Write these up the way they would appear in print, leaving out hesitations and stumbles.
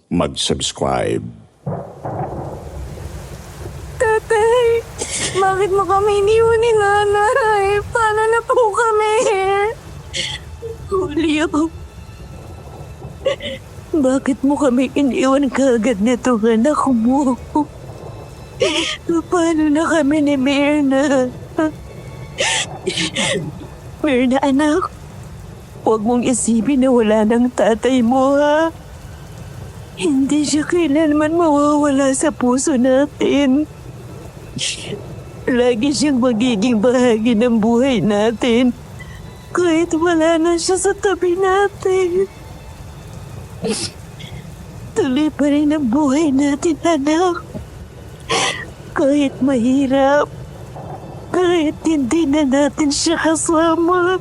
mag-subscribe. Tatay, bakit mo kami iniwan ni nanay? Paano na po kami? Julio, bakit mo kami iniwan kaagad nito anak mo? Paano na kami ni Mirna? Mirna anak, huwag mong isipin na wala ng tatay mo ha. Hindi siya kailanman mawawala sa puso natin. Lagi siyang magiging bahagi ng buhay natin. Kahit wala na siya sa tabi natin. Tuloy pa rin ang buhay natin, anak. Kahit mahirap. Kahit hindi na natin siya kasama.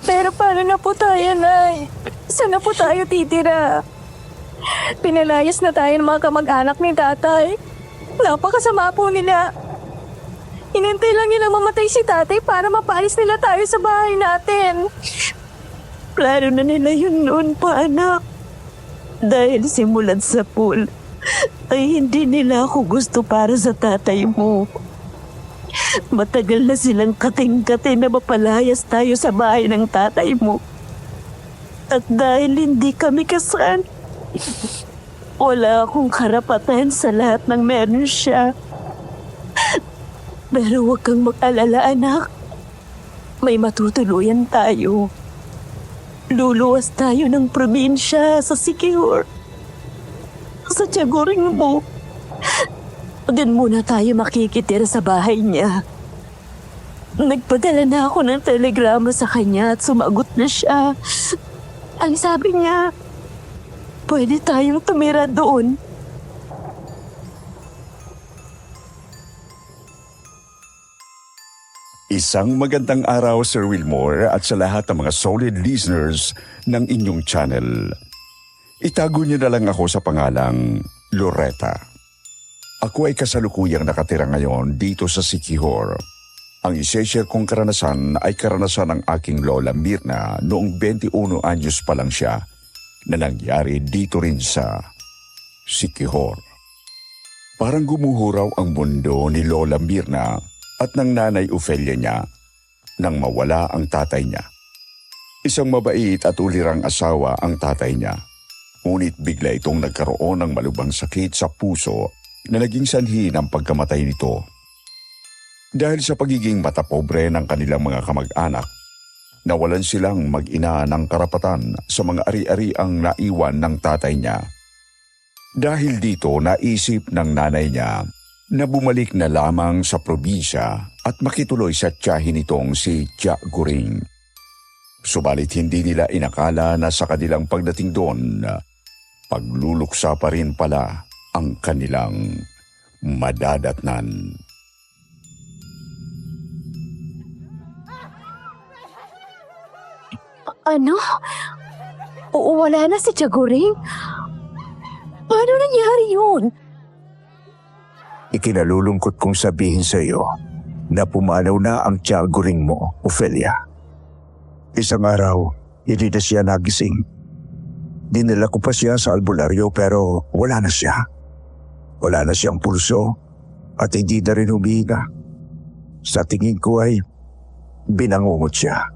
Pero paano na po tayo, Nay? Saan na po tayo titira? Pinalayas na tayo ng mga kamag-anak ni tatay. Napakasama po nila. Inintay lang nila mamatay si tatay para mapaalis nila tayo sa bahay natin. Plano na nila yun noon pa, anak. Dahil simulan sa pool, ay hindi nila ako gusto para sa tatay mo. Matagal na silang kating-kate na mapalayas tayo sa bahay ng tatay mo. At dahil hindi kami kasal, wala akong karapatan sa lahat ng meron siya. Pero huwag kang mag-alala, anak. May matutuluyan tayo. Luluwas tayo ng probinsya sa Siquijor. Sa tiyagoring mo. Doon muna tayo makikitira sa bahay niya. Nagpadala na ako ng telegrama sa kanya at sumagot na siya. Ang sabi niya, pwede tayong tumira doon. Isang magandang araw, Sir Wilmore, at sa lahat ng mga solid listeners ng inyong channel. Itago niyo na lang ako sa pangalang Loretta. Ako ay kasalukuyang nakatira ngayon dito sa Siquijor. Ang isi-share kong karanasan ay karanasan ng aking lola Mirna noong 21 anyos pa lang siya na nangyari dito rin sa Siquijor. Parang gumuhuraw ang mundo ni Lola Mirna at ng nanay Ofelia niya nang mawala ang tatay niya. Isang mabait at ulirang asawa ang tatay niya. Ngunit bigla itong nagkaroon ng malubhang sakit sa puso na naging sanhi ng pagkamatay nito. Dahil sa pagiging matapobre ng kanilang mga kamag-anak, nawalan silang mag-ina ng karapatan sa mga ari-ariang naiwan ng tatay niya. Dahil dito naisip ng nanay niya na bumalik na lamang sa probinsya at makituloy sa tiyahin nitong si Tia Guring. Subalit hindi nila inakala na sa kanilang pagdating doon, pagluluksa pa rin pala ang kanilang madadatnan. Ano? Oo, wala na si Tiyagoring? Paano nangyari yun? Ikinalulungkot kong sabihin sa iyo na pumanaw na ang tiyagoring mo, Ofelia. Isang araw, hindi na siya nagising. Dinala ko pa siya sa albularyo pero wala na siya. Wala na siyang pulso at hindi na rin humihinga. Sa tingin ko ay binangungot siya.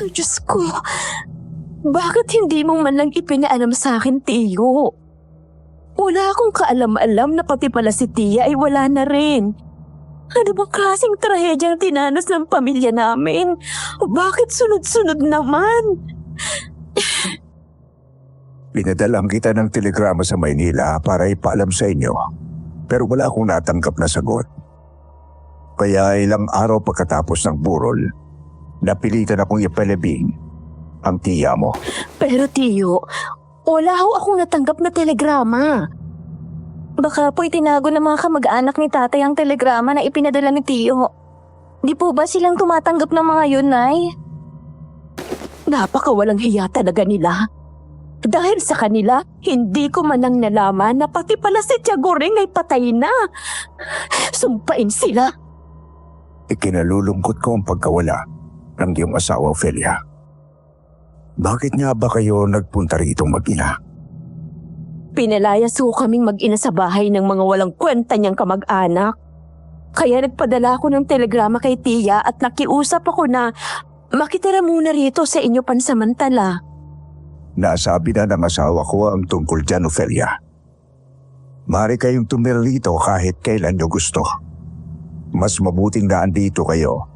Diyos ko, bakit hindi mo man lang ipinaalam sa akin, Tiyo? Wala akong kaalam-alam na pati pala si Tia ay wala na rin. Ano bang klaseng trahedyang tinanos ng pamilya namin? Bakit sunod-sunod naman? Pinadalang kita ng telegrama sa Maynila para ipaalam sa inyo pero wala akong natanggap na sagot. Kaya ilang araw pagkatapos ng burol, napilitan akong ipalabing ang tiya mo. Pero Tiyo, wala ho akong natanggap na telegrama. Baka po'y tinago ng mga kamag-anak ni tatay ang telegrama na ipinadala ni Tiyo. Di po ba silang tumatanggap ng mga yun, Nay? Napakawalang hiya talaga nila. Dahil sa kanila, hindi ko man lang nalaman na pati pala si Tiyagoring ay patay na. Sumpain sila. Ikinalulungkot ko ang pagkawala ng iyong asawa, Ofelia. Bakit nga ba kayo nagpunta rito mag-ina? Pinalayas ho kaming mag-ina sa bahay ng mga walang kwenta niyang kamag-anak. Kaya nagpadala ako ng telegrama kay Tia at nakiusap ako na makitira muna rito sa inyo pansamantala. Nasabi na ng asawa ko ang tungkol dyan, Ofelia. Maaari kayong tumira rito kahit kailan nyo gusto. Mas mabuting na andito kayo.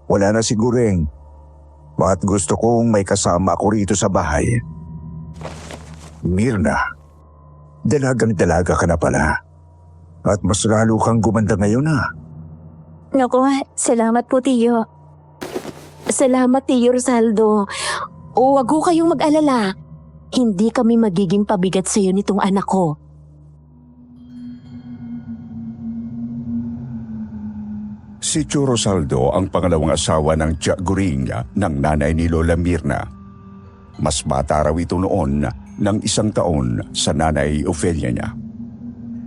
Wala na si Gureng. Bakit gusto kong may kasama ako rito sa bahay? Mirna, dalagang-dalaga ka na pala. At mas lalo kang gumanda ngayon ha. Naku, salamat po, Tiyo. Salamat, Tiyo Rosaldo. O, wag ho kayong mag-alala. Hindi kami magiging pabigat sa iyo nitong anak ko. Si Tio Rosaldo ang pangalawang asawa ng Tia Guring ng nanay ni Lola Mirna. Mas bata raw ito noon ng 1 taon sa nanay Ofelia niya.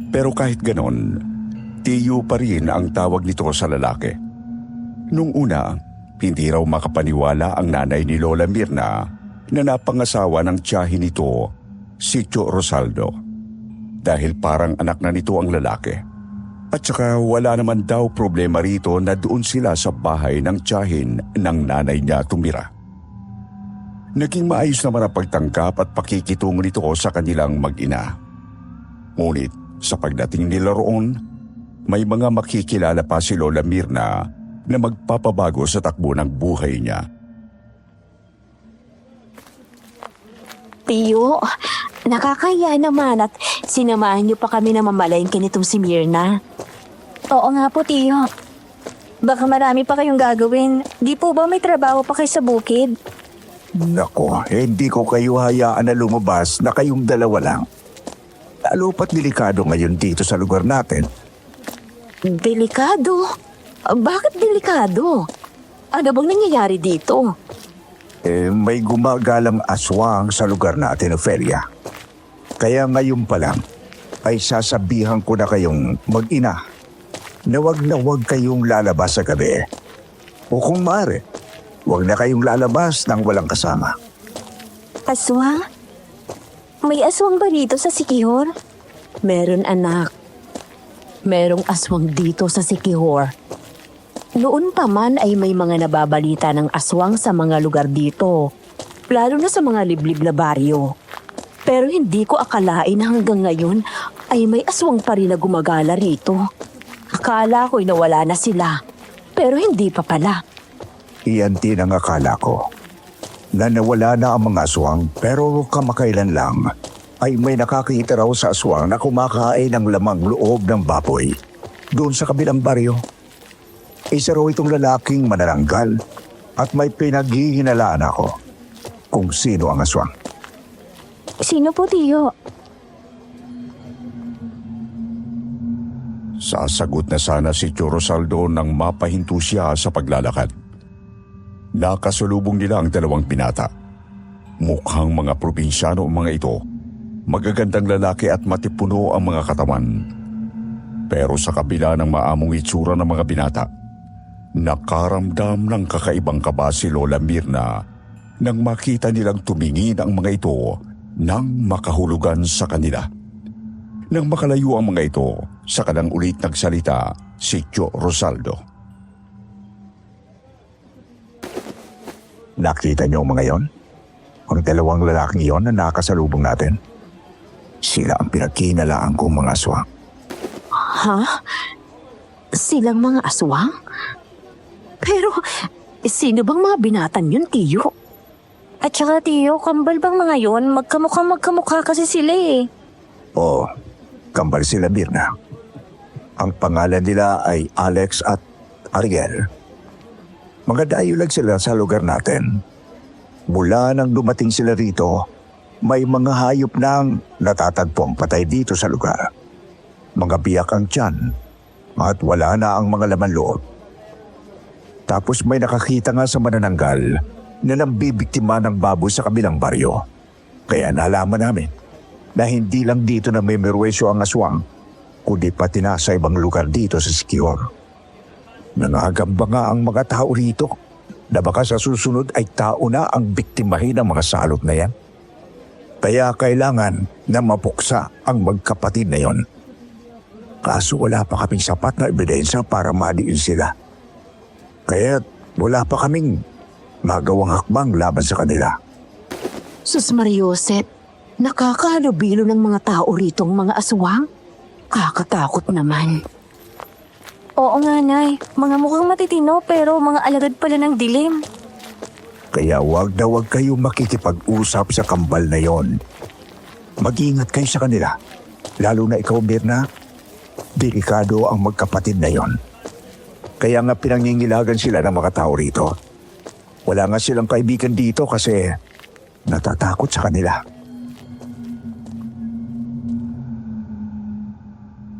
Pero kahit ganon, Tiyo pa rin ang tawag nito sa lalaki. Nung una, hindi raw makapaniwala ang nanay ni Lola Mirna na napangasawa ng tiyahin nito, si Tio Rosaldo. Dahil parang anak na nito ang lalaki. At saka wala naman daw problema rito na doon sila sa bahay ng tiyahin ng nanay niya tumira. Naging maayos naman ang pagtangkap at pakikitungo nito sa kanilang mag-ina. Ngunit sa pagdating nila roon, may mga makikilala pa si Lola Mirna na magpapabago sa takbo ng buhay niya. Tiyo, nakakaya naman at sinamahan niyo pa kami na mamalengke nitong si Mirna. Oo nga po, Tiyo. Baka marami pa kayong gagawin. Di po ba may trabaho pa kayo sa bukid? Nako, hindi ko kayo hayaan na lumabas na kayong dalawa lang. Lalo pat delikado ngayon dito sa lugar natin. Delikado? Bakit delikado? Ano bang nangyayari dito? May gumagalang aswang sa lugar natin, Ofelia. Kaya ngayon pa lang ay sasabihan ko na kayong mag-ina na wag kayong lalabas sa gabi. O kung maaari, wag na kayong lalabas nang walang kasama. Aswang? May aswang ba dito sa Sikihor? Meron, anak. Merong aswang dito sa Sikihor. Noon pa man ay may mga nababalita ng aswang sa mga lugar dito, lalo na sa mga liblib na baryo. Pero hindi ko akalain hanggang ngayon ay may aswang pa rin na gumagala rito. Akala ko'y nawala na sila, pero hindi pa pala. Iyan din ang akala ko. Na nawala na ang mga aswang pero kamakailan lang ay may nakakita raw sa aswang na kumakain ng lamang loob ng baboy doon sa kabilang baryo. Isa raw itong lalaking manananggal at may pinaghihinalaan ako kung sino ang aswang. Sino po, Tiyo? Sasagot na sana si Tio Rosaldo nang mapahinto siya sa paglalakad. Nakasalubong nila ang dalawang binata. Mukhang mga probinsyano ang mga ito. Magagandang lalaki at matipuno ang mga katawan. Pero sa kabila ng maamong itsura ng mga binata, nakaramdam ng kakaibang kaba si Lola Mirna nang makita nilang tumingin ang mga ito nang makahulugan sa kanila. Nang makalayo ang mga ito, saka nang ulit nagsalita si Tio Rosaldo. Nakita niyo ang mga yon? Ang dalawang lalaking yon na nakasalubong natin? Sila ang pinagkinalaan kong mga aswang. Ha? Silang mga aswang? Pero, sino bang mga binatan yun, Tiyo? At saka, Tiyo, kambal bang mga yon? Magkamukha kasi sila eh. Oo, kambal sila, Mirna. Ang pangalan nila ay Alex at Ariel. Mga dayulag sila sa lugar natin. Mula nang dumating sila rito, may mga hayop nang natatagpong patay dito sa lugar. Mga biyak ang tiyan at wala na ang mga laman loob. Tapos may nakakita nga sa manananggal na nambibiktima ng baboy sa kabilang baryo. Kaya nalaman namin na hindi lang dito na may merwesyo ang aswang, kundi pati na sa ibang lugar dito sa Sikihor. Nangagamba nga ang mga tao rito na baka sa susunod ay tao na ang biktimahin ng mga salot na yan. Kaya kailangan na mapuksa ang magkapatid na yon. Kaso wala pa kaming sapat na ebidensya para madiin sila. Kaya wala pa kaming magawang hakbang laban sa kanila. Sus Marioset, nakakahalubilo ng mga tao ritong mga aswang. Kakatakot naman. Oo nga, Nay. Mga mukhang matitino pero mga alagad pala ng dilim. Kaya wag na wag kayong makikipag-usap sa kambal na yon. Mag-iingat kayo sa kanila. Lalo na ikaw, Mirna. Delikado ang magkapatid na yon. Kaya nga pinangingilagan sila ng mga tao rito. Wala nga silang kaibigan dito kasi natatakot sa kanila.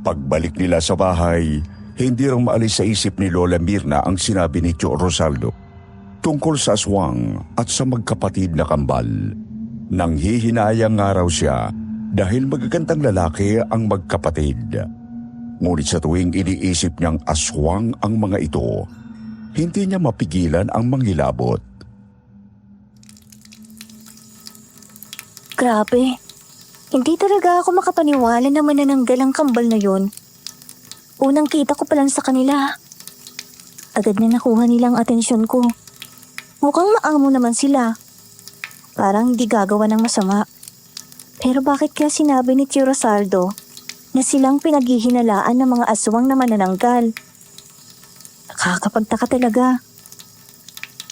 Pagbalik nila sa bahay, hindi raw maalis sa isip ni Lola Mirna ang sinabi ni Tio Rosaldo tungkol sa aswang at sa magkapatid na kambal. Nanghihinayang nga raw siya dahil magagandang lalaki ang magkapatid. Ngunit sa tuwing iniisip niyang aswang ang mga ito, hindi niya mapigilan ang mangilabot. Grabe. Hindi talaga ako makapaniwala na manananggal ang kambal na yon. Unang kita ko pa lang sa kanila. Agad na nakuha nilang atensyon ko. Mukhang maamo naman sila. Parang hindi gagawa ng masama. Pero bakit kaya sinabi ni Tio Rosaldo na silang pinaghihinalaan ng mga aswang na manananggal? Nakakapagtaka talaga.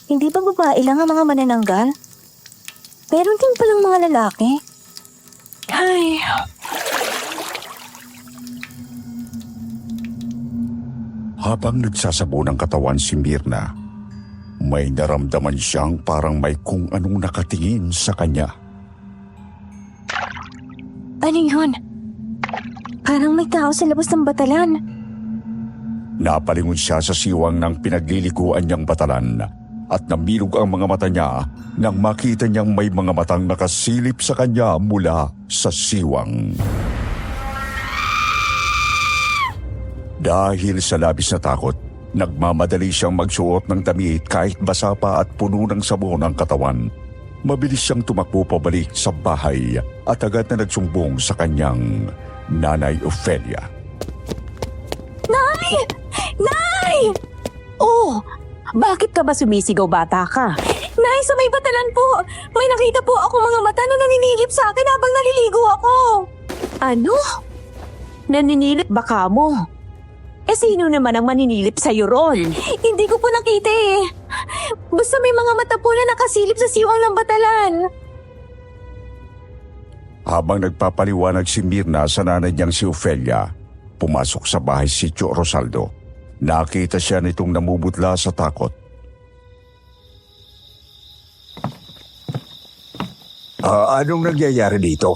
Hindi ba babae lang ang mga manananggal? Meron din palang mga lalaki. Ay, Habang nagsasabo ng katawan si Mirna, may naramdaman siyang parang may kung anong nakatingin sa kanya. ano yun? Parang may tao sa labas ng batalan. Napalingon siya sa siwang ng pinaglilikuan niyang batalan at namilog ang mga mata niya nang makita niyang may mga matang nakasilip sa kanya mula sa siwang. Dahil sa labis na takot, nagmamadali siyang magsuot ng damit kahit basa pa at puno ng sabon ang katawan. Mabilis siyang tumakbo pabalik sa bahay at agad na nagsumbong sa kanyang Nanay Ofelia. Nay! Nay! Oh, bakit ka ba sumisigaw, bata ka? Nay, sa may batalan po. May nakita po ako mga mata na naninilip sa akin habang naliligo ako. Ano? Naninilip ba ka mo? Eh sino naman ang maninilip sa'yo ron? Hindi ko po nakita eh. Basta may mga mata po na nakasilip sa siwang ng batalan. Habang nagpapaliwanag si Mirna sa nanay niyang si Ofelia, pumasok sa bahay si Tio Rosaldo. Nakita siya nitong namumutla sa takot. Anong nangyayari dito?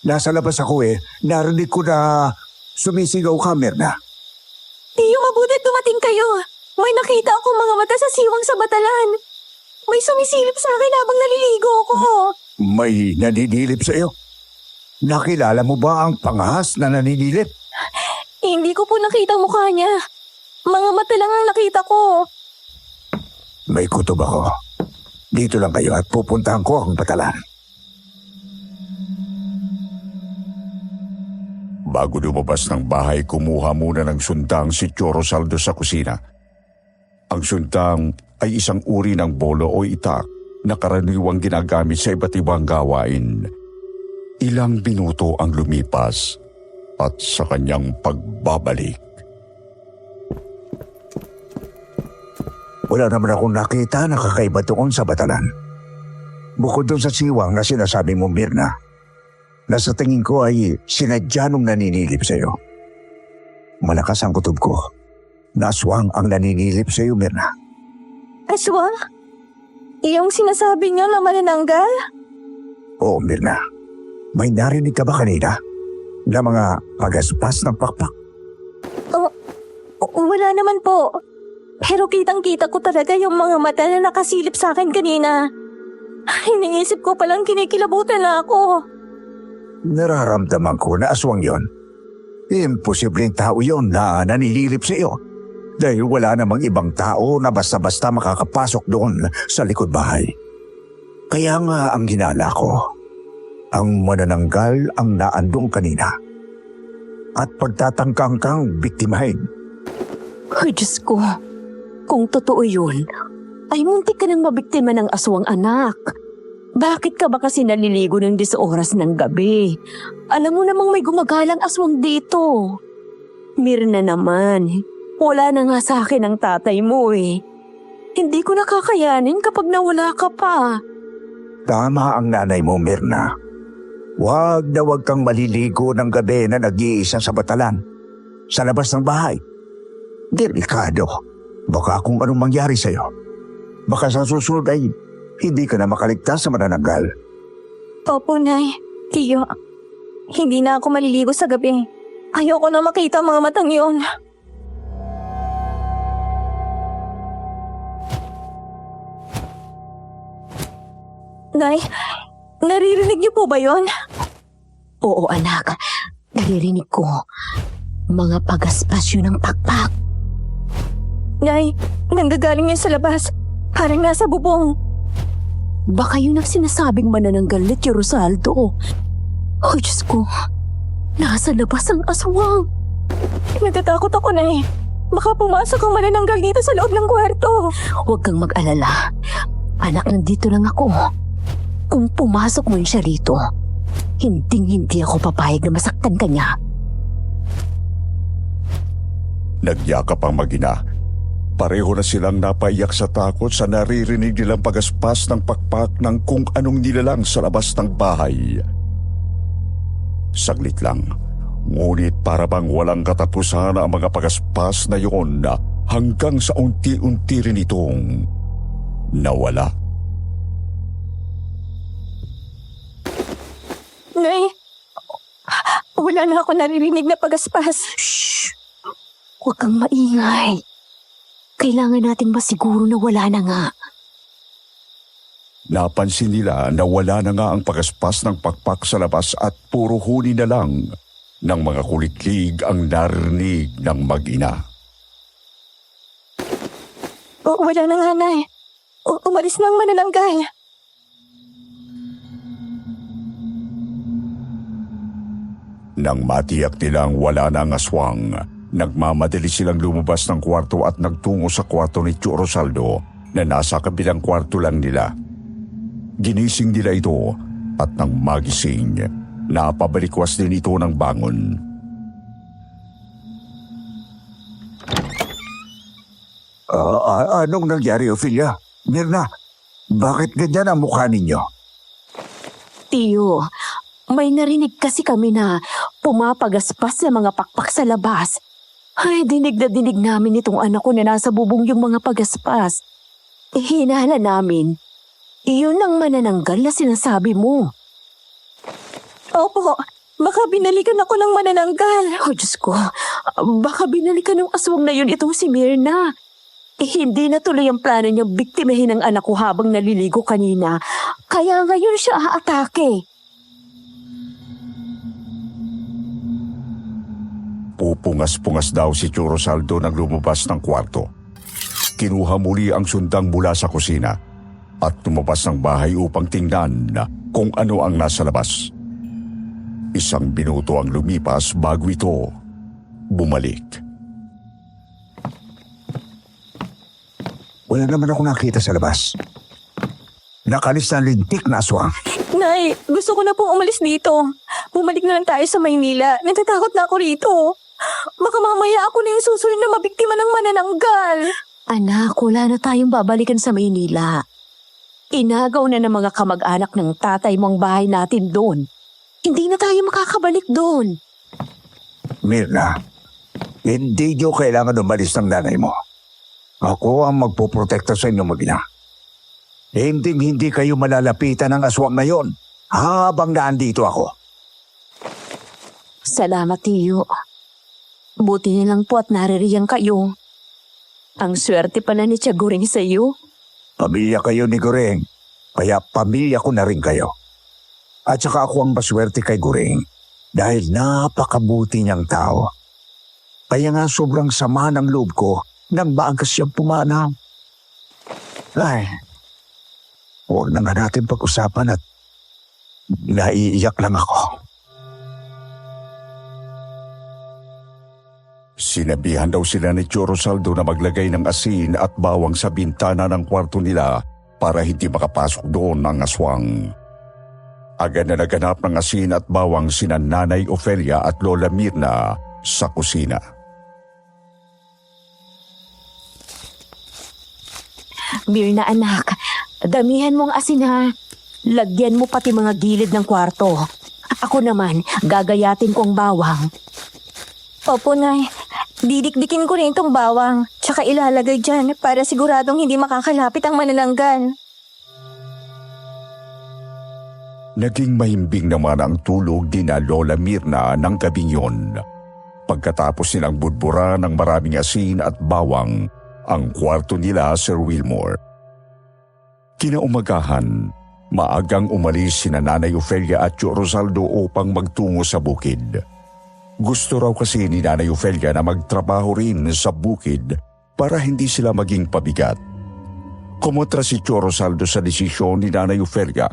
Nasa labas ako eh. Narinig ko na sumisigaw ka, Mirna. Tiyo, mabuti dumating kayo. May nakita akong mga mata sa siwang sa batalan. May sumisilip sa akin habang naliligo ako. May naninilip sa iyo. Nakilala mo ba ang pangahas na naninilip? Hindi ko po nakita ang mukha niya. Mga mata lang ang nakita ko. May kutob ako. Dito lang kayo at pupuntahan ko ang batalan. Bago lumabas ng bahay, kumuha muna ng sundang si Tio Rosaldo sa kusina. Ang sundang ay isang uri ng bolo o itak na karaniwang ginagamit sa iba't ibang gawain. Ilang minuto ang lumipas at sa kanyang pagbabalik. Wala naman akong nakita na kakaiba doon sa batalan. Bukod doon sa siwang na sinasabi mo, Mirna, na sa tingin ko ay sinadya nung naninilip sa iyo. Malakas ang kutob ko na aswang ang naninilip sa iyo, Mirna. Aswang? Iyong sinasabi niyo na manananggal? Oo, Mirna. May narinig ka ba kanina na mga pagaspas ng pakpak? Wala naman po. Pero kitang-kita ko talaga yung mga mata na nakasilip sa akin kanina. Iniisip ko palang kinikilabutan na ako. Nararamdaman ko na aswang yon. Imposibleng tao yon na nanililip sa iyo. Dahil wala namang ibang tao na basta-basta makakapasok doon sa likod bahay. Kaya nga ang ginala ko, Ang manananggal ang naandong kanina. At pagtatangkang kang biktimahin. Ay, Diyos ko. Kung totoo yun, ay muntik ka nang mabiktima ng aswang anak. Bakit ka ba kasi naliligo ng 10 oras ng gabi? Alam mo namang may gumagalang aswang dito. Mirna naman, wala na nga sa akin ang tatay mo eh. Hindi ko nakakayanin kapag nawala ka pa. Tama ang nanay mo, Mirna. Huwag na huwag kang maliligo ng gabi na nag-iisa sa batalan. Sa labas ng bahay. Delikado. Baka kung anong mangyari sa'yo. Baka sa susunod ay hindi ka na makaligtas sa manananggal. Opo, Nay. Tiyo, hindi na ako maliligo sa gabi. Ayoko na makita ang mga matang yun. Nay, naririnig niyo po ba yon? Oo anak, naririnig ko. Mga pagaspas yun ng pakpak. Nay, nanggagaling yan sa labas. Parang nasa bubong. Baka yun ang sinasabing manananggal ni Tio Rosaldo. Oh, Diyos ko. Nasa labas ang aswang. Natatakot ako, Nay. Baka pumasok ang manananggal dito sa loob ng kwarto. Huwag kang mag-alala. Anak, nandito lang ako. Kung pumasok mo siya rito, hindi ako papayag na masaktan ka niya. Nagyakap ang mag-ina. Pareho na silang napaiyak sa takot sa naririnig nilang pagaspas ng pakpak ng kung anong nilalang sa labas ng bahay. Saglit lang, ngunit para bang walang katapusan ang mga pagaspas na yun hanggang sa unti-unti rin itong nawala. Nay, wala na ako naririnig na pagaspas. Shh! Huwag kang maingay. Kailangan natin masiguro na wala na nga. Napansin nila na wala na nga ang pagaspas ng pakpak sa labas at puro huni na lang ng mga kuliklig ang narinig ng mag-ina. Wala na nga, Nay. Umalis na ang manananggal. Nang matiyak nilang wala na ang aswang, nagmamadali silang lumabas ng kwarto at nagtungo sa kwarto ni Tio Rosaldo na nasa kabilang kwarto lang nila. Ginising nila ito at nang magising, napabalikwas din ito ng bangon. Anong nangyari, Ophelia? Mirna, bakit ganyan ang mukha ninyo? Tiyo, may narinig kasi kami na pumapagaspas sa mga pakpak sa labas. Ay, dinig na dinig namin itong anak ko na nasa bubong yung mga pagaspas. Hinala namin. Iyon ang manananggal na sinasabi mo. Opo, baka binalikan ako ng manananggal. Oh, Diyos ko. Baka binalikan ng aswang na yun itong si Mirna. Hindi na tuloy ang plano niyang biktimahin ang anak ko habang naliligo kanina. Kaya ngayon siya aatake. Pupungas-pungas daw si Tio Rosaldo nang lumabas ng kwarto. Kinuha muli ang sundang mula sa kusina at lumabas ng bahay upang tingnan kung ano ang nasa labas. Isang minuto ang lumipas bago ito bumalik. Wala naman ako nakita sa labas. Nakalis na lintik na aswang. Nay, gusto ko na pong umalis dito. Bumalik na lang tayo sa Maynila. Natatakot na ako rito. Baka mamaya ako na yung susunod na mabiktima ng manananggal. Anak, wala na tayong babalikan sa Maynila. Inagaw na ng mga kamag-anak ng tatay mo ang bahay natin doon. Hindi na tayo makakabalik doon. Mirna, hindi nyo kailangan umalis ng nanay mo. Ako ang magpoprotekta sa inyo mag-ina. Hindi kayo malalapitan ng aswang na yon habang naandito ako. Salamat, Tiyo. Buti nilang po at naririyan kayo. Ang swerte pala ni Tiyaguring sa iyo. Pamilya kayo ni Goreng, kaya pamilya ko na rin kayo. At saka ako ang baswerte kay Goreng dahil napakabuti niyang tao. Kaya nga sobrang sama ng loob ko nang maaga siyang pumanaw. Ay, huwag na nga natin pag-usapan at Naiiyak lang ako. Sinabihan daw sila ni Tio Rosaldo na maglagay ng asin at bawang sa bintana ng kwarto nila para hindi makapasok doon ang aswang. Agad na naganap ng asin at bawang sina Nanay Ofelia at Lola Mirna sa kusina. Mirna anak, damihan mong asin ha. Lagyan mo pati mga gilid ng kwarto. Ako naman, gagayatin ko ang bawang. Opo, Nay. Didikdikin ko rin itong bawang, tsaka ilalagay dyan para siguradong hindi makakalapit ang manananggal. Naging mahimbing naman ang tulog ni na Lola Mirna ng gabing yun. Pagkatapos nilang budbura ng maraming asin at bawang ang kwarto nila, Sir Wilmore. Kinaumagahan, maagang umalis sina Nanay Ofelia at Tio Rosaldo upang magtungo sa bukid. Gusto raw kasi ni Nanay Ofelia na magtrabaho rin sa bukid para hindi sila maging pabigat. Kumontra si Tio Rosaldo sa desisyon ni Nanay Ofelia,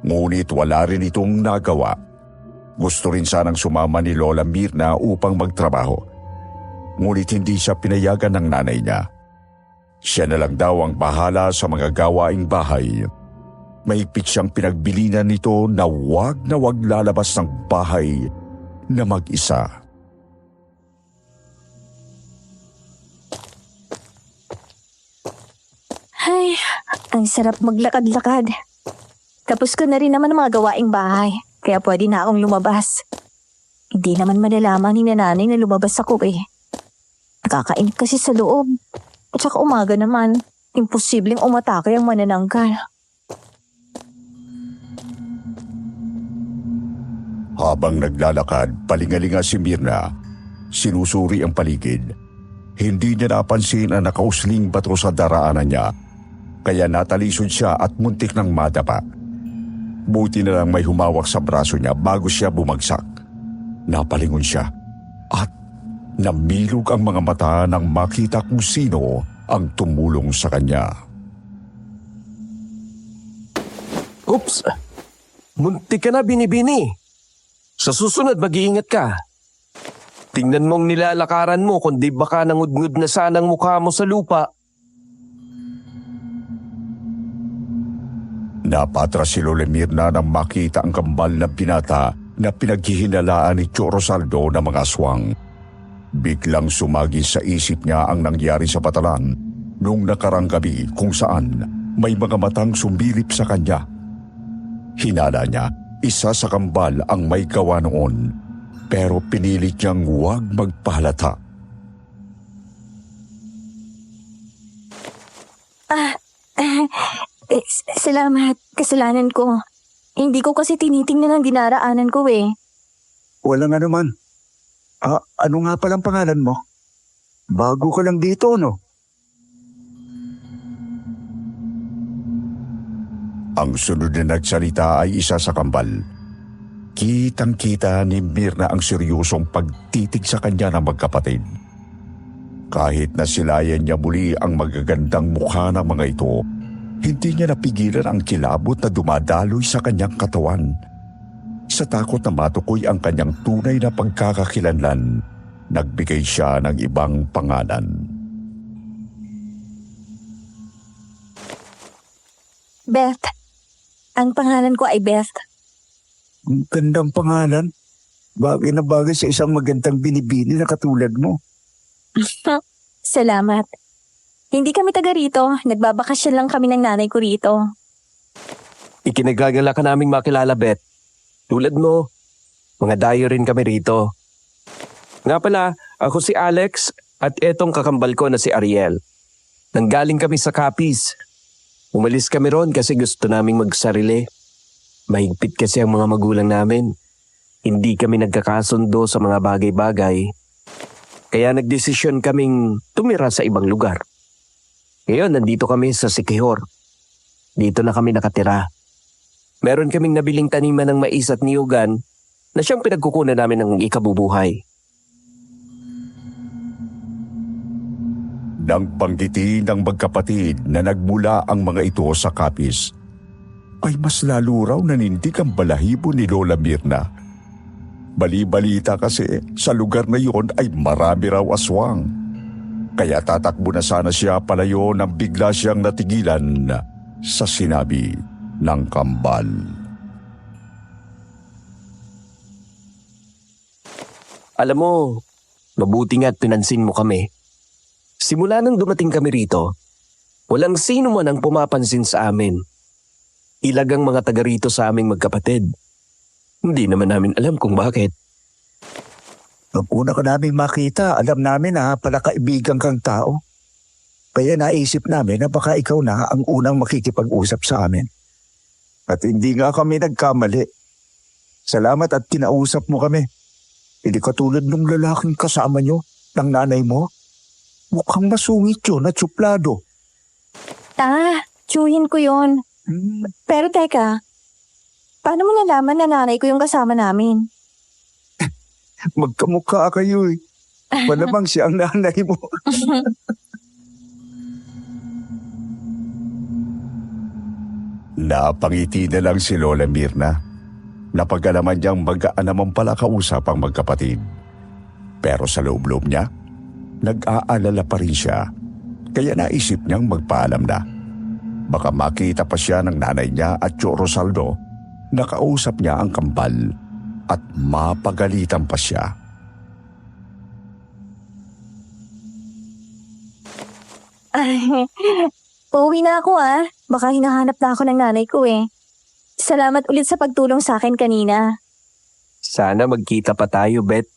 ngunit wala rin itong nagawa. Gusto rin sanang sumama ni Lola Mirna upang magtrabaho, ngunit hindi siya pinayagan ng nanay niya. Siya na lang daw ang bahala sa mga gawaing bahay. Mahigpit siyang pinagbilinan nito na wag lalabas ng bahay na mag-isa. Ay, ang sarap maglakad-lakad. Tapos ko na rin naman ang mga gawaing bahay, kaya pwede na akong lumabas. Hindi naman malalaman ni nanay na lumabas ako eh. Nakakainip kasi sa loob. At saka umaga naman, imposibleng umatake ang manananggal. Habang naglalakad, palingalinga si Mirna. Sinusuri ang paligid. Hindi niya napansin ang nakausling bato sa daraanan niya, kaya natalisod siya at muntik ng madapa. Buti na lang may humawak sa braso niya bago siya bumagsak. Napalingon siya at namilog ang mga mata nang makita kung sino ang tumulong sa kanya. Oops! Muntik ka na, Binibini. Sa susunod, mag-iingat ka. Tingnan mong nilalakaran mo kundi baka nangudngud na sanang mukha mo sa lupa. Napatras si Lola Mirna nang makita ang kambal na binata na pinaghihinalaan ni Tio Rosaldo ng mga aswang. Biglang sumagi sa isip niya ang nangyari sa patalan nung nakarang gabi kung saan may mga matang sumilip sa kanya. Hinala niya, isa sa kambal ang may gawa noon, pero pinilit niyang huwag magpahalata. Salamat. Kasalanan ko. Hindi ko kasi tinitingnan ang dinaraanan ko eh. Walang anuman. Ano nga palang pangalan mo? Bago ka lang dito, no? Ang sunod na nagsalita ay isa sa kambal. Kitang-kita ni Mirna ang seryosong pagtitig sa kanya ng magkapatid. Kahit nasilayan niya muli ang magagandang mukha ng mga ito, hindi niya napigilan ang kilabot na dumadaloy sa kanyang katawan. Sa takot na matukoy ang kanyang tunay na pagkakakilanlan, nagbigay siya ng ibang pangalan. Beth. Ang pangalan ko ay Beth. Ang gandang pangalan. Bagay na bagay sa isang magandang binibini na katulad mo. Salamat. Hindi kami taga rito. Nagbabakasyon lang kami ng nanay ko rito. Ikinagagala ka naming makilala, Beth. Tulad mo, mga dayo rin kami rito. Nga pala, ako si Alex at etong kakambal ko na si Ariel. Nanggaling kami sa Capiz. Umalis kami ron kasi gusto naming magsarili. Mahigpit kasi ang mga magulang namin. Hindi kami nagkakasundo sa mga bagay-bagay. Kaya nagdesisyon kaming tumira sa ibang lugar. Ngayon, nandito kami sa Siquijor. Dito na kami nakatira. Meron kaming nabiling taniman ng mais at niyugan na siyang pinagkukunan namin ng ikabubuhay. Nang banggiti ng magkapatid na nagmula ang mga ito sa Capiz, ay mas lalo raw nanindig ang balahibo ni Lola Mirna. Bali-balita kasi sa lugar na yon ay marami raw aswang. Kaya tatakbo na sana siya palayo nang bigla siyang natigilan sa sinabi ng kambal. Alam mo, mabuti nga't pinansin mo kami. Simula nang dumating kami rito, walang sino man ang pumapansin sa amin. Ilagang mga taga rito sa aming magkapatid. Hindi naman namin alam kung bakit. Nung una ka namin makita, alam namin na pala kaibigan kang tao. Kaya naisip namin na baka ikaw na ang unang makikipag-usap sa amin. At hindi nga kami nagkamali. Salamat at kinausap mo kami. Hindi katulad nung lalaking kasama nyo, ng nanay mo. Mukhang masungit yun at suplado. Tsuhin ko yon. Pero teka, paano mo nalaman na nanay ko yung kasama namin? Magkamukha kayo eh. Malamang siya ang nanay mo. Napangiti na lang si Lola Mirna. Napag-alaman niyang mag-aan naman pala kausap ang magkapatid. Pero sa loob-loob niya, nag-aalala pa rin siya. Kaya naisip niyang magpaalam na. Baka makita pa siya ng nanay niya at Tio Rosaldo na kausap niya ang kambal at mapagalitan pa siya. Uuwi na ako Baka hinahanap na ako ng nanay ko eh. Salamat ulit sa pagtulong sa akin kanina. Sana magkita pa tayo, Bet.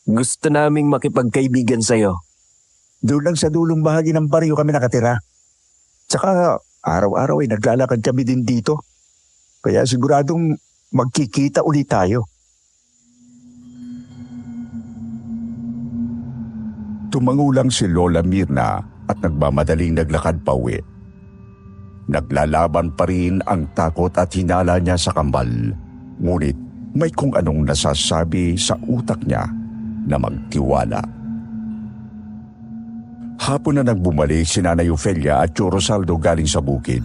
Gusto naming makipagkaibigan sa'yo. Doon lang sa dulong bahagi ng baryo kami nakatira. Tsaka araw-araw ay naglalakad kami din dito. Kaya siguradong magkikita ulit tayo. Tumangulang si Lola Mirna at nagmamadaling naglakad pa uwi. Naglalaban pa rin ang takot at hinala niya sa kambal. Ngunit may kung anong nasasabi sa utak niya na magtiwala. Hapon na nang bumalik si Nanay Ofelia at Tio Rosaldo galing sa bukid.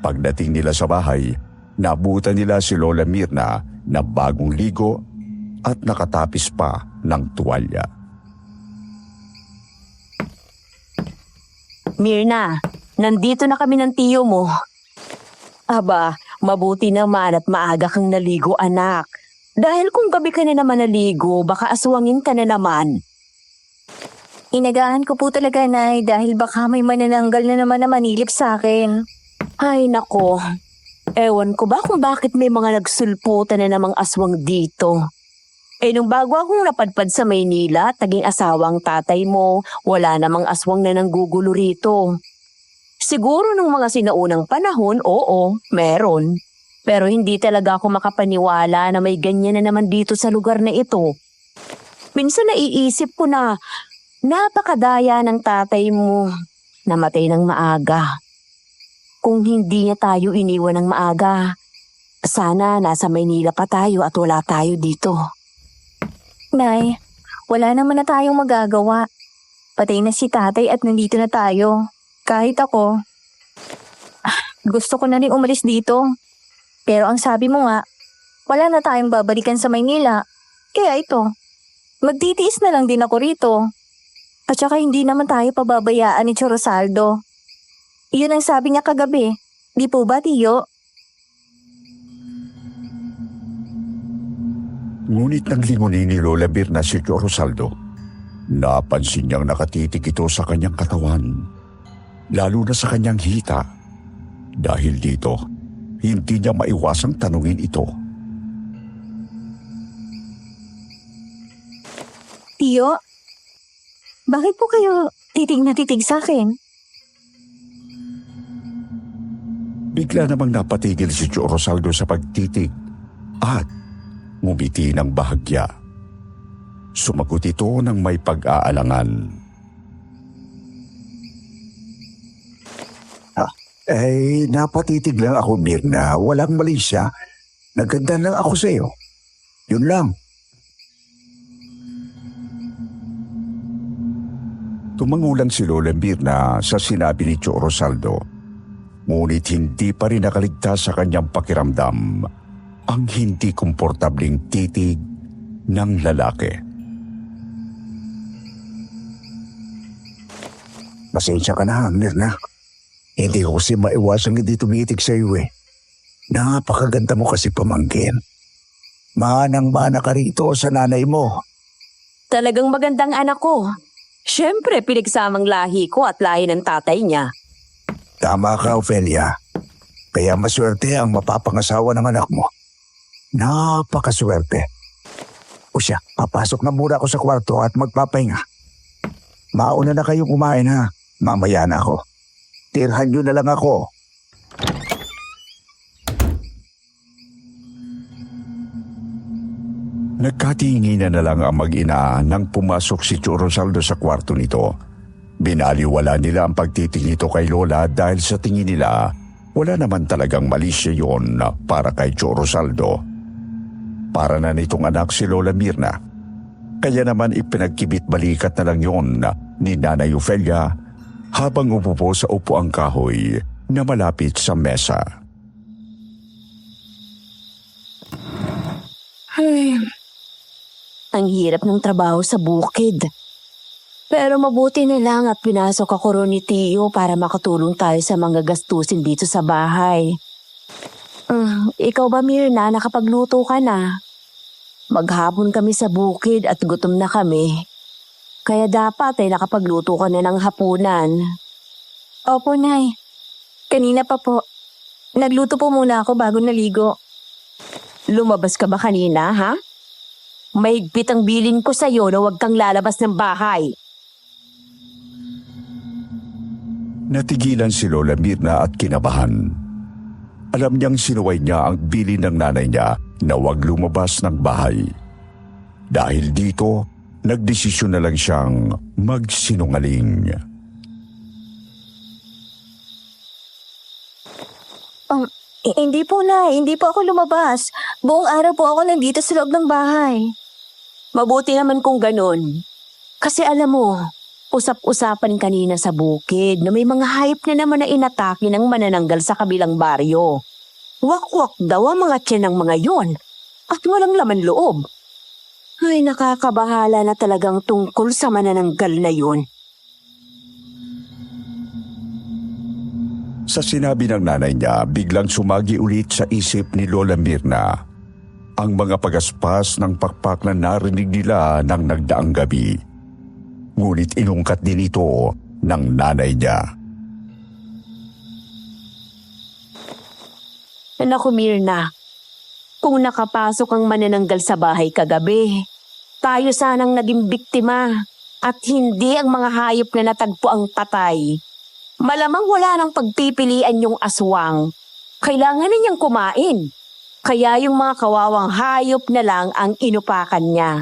Pagdating nila sa bahay, nabutan nila si Lola Mirna na bagong ligo at nakatapis pa ng tuwalya. Mirna, nandito na kami ng tiyo mo. Aba, mabuti naman at maaga kang naligo, anak. Dahil kung gabi ka na naman naligo, baka aswangin ka na naman. Inagaan ko po talaga, Nay, dahil baka may manananggal na naman na manilip sa akin. Ay nako, ewan ko ba kung bakit may mga nagsulputan na namang aswang dito. Nung bago akong napadpad sa Maynila at naging asawang tatay mo, wala namang aswang na nanggugulo rito. Siguro nung mga sinaunang panahon, oo, meron. Pero hindi talaga ako makapaniwala na may ganyan na naman dito sa lugar na ito. Minsan naiisip ko na napakadaya ng tatay mo. Namatay ng maaga. Kung hindi niya tayo iniwan ng maaga, sana nasa Maynila pa tayo at wala tayo dito. Nay, wala naman na tayong magagawa. Patay na si tatay at nandito na tayo. Kahit ako, gusto ko na rin umalis dito. Pero ang sabi mo nga, wala na tayong babalikan sa Maynila. Kaya ito, magtitiis na lang din ako rito. At saka hindi naman tayo pababayaan ni Tio Rosaldo. Iyon ang sabi niya kagabi. Di po ba, Tiyo? Ngunit nang lingunin ni Lola Mirna si Tio Rosaldo, napansin niyang nakatitig ito sa kanyang katawan, lalo na sa kanyang hita. Dahil dito, hindi niya maiwasang tanungin ito. Tiyo, bakit po kayo titig na titig sa akin? Bigla namang napatigil si Tio Rosaldo sa pagtitig at ngumiti ng bahagya. Sumagot ito ng may pag-aalangan. Napatitig lang ako, Mirna. Walang mali siya. Naganda lang ako sa iyo. Yun lang. Tumangulang si Lola Mirna sa sinabi ni Tio Rosaldo Ngunit hindi pa rin nakaligtas sa kanyang pakiramdam ang hindi komportabling titig ng lalaki. Pasensya ka na, Mirna. Hindi ko kasi maiwasang hindi tumitig sa iyo eh. Napakaganda mo kasi pamangkin. Manang-mana ka rito sa nanay mo. Talagang magandang anak ko. Siyempre, pinagsamang lahi ko at lahi ng tatay niya. Tama ka, Ophelia. Kaya maswerte ang mapapangasawa ng anak mo. Napakaswerte. O siya, papasok na muna ako sa kwarto at magpapahinga. Mauna na kayong kumain ha. Mamaya na ako. Tirhan nyo na lang ako. Nagkatinginan na lang ang mag-ina nang pumasok si Tio Rosaldo sa kwarto nito. Binaliwala nila ang pagtitig nito kay Lola dahil sa tingin nila wala naman talagang mali siya yon para kay Tio Rosaldo. Para na nitong anak si Lola Mirna. Kaya naman ipinagkibit balikat na lang yon ni Nanay Ophelia habang umupo sa upuang kahoy na malapit sa mesa. Ang hirap ng trabaho sa bukid. Pero mabuti na lang at pinasok ako ron ni Tio para makatulong tayo sa mga gastusin dito sa bahay. Ikaw ba, Mirna, nakapagluto ka na? Maghapon kami sa bukid at gutom na kami. Kaya dapat ay nakapagluto ka na ng hapunan. Opo, Nay. Kanina pa po. Nagluto po muna ako bago naligo. Lumabas ka ba kanina, ha? Mahigpit ang bilin ko sa'yo na huwag kang lalabas ng bahay. Natigilan si Lola Mirna at kinabahan. Alam niyang sinuway niya ang bilin ng nanay niya na huwag lumabas ng bahay. Dahil dito, nagdesisyon na lang siyang magsinungaling. Hindi po, Nay. Hindi po ako lumabas. Buong araw po ako nandito sa loob ng bahay. Mabuti naman kung ganun. Kasi alam mo, usap-usapan kanina sa bukid na may mga hayop na naman na inatake ng manananggal sa kabilang baryo. Wak-wak daw ang mga tiyan ng mga yon at walang laman loob. Ay, nakakabahala na talagang tungkol sa manananggal na yun. Sa sinabi ng nanay niya, biglang sumagi ulit sa isip ni Lola Mirna ang mga pagaspas ng pakpak na narinig nila ng nagdaang gabi. Ngunit inungkat din ito ng nanay niya. Naku, Mirna, kung nakapasok ang manananggal sa bahay kagabi, tayo sanang naging biktima at hindi ang mga hayop na natagpo ang patay. Malamang wala nang pagpipilian yung aswang. Kailangan na niyang kumain. Kaya yung mga kawawang hayop na lang ang inupakan niya.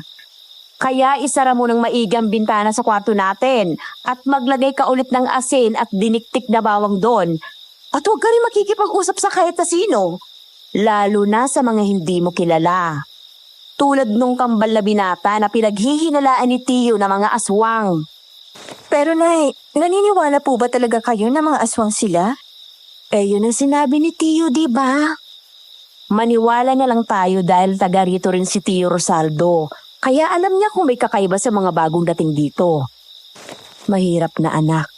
Kaya isara mo ng maigang bintana sa kwarto natin at maglagay ka ulit ng asin at diniktik na bawang doon. At huwag ka rin makikipag-usap sa kahit na sino. Lalo na sa mga hindi mo kilala. Tulad nung kambal na binata na pinaghihinalaan ni Tio na mga aswang. Pero, Nay, naniniwala po ba talaga kayo na mga aswang sila? Yun ang sinabi ni Tio, di ba? Maniwala na lang tayo dahil taga rito rin si Tio Rosaldo. Kaya alam niya kung may kakaiba sa mga bagong dating dito. Mahirap na anak.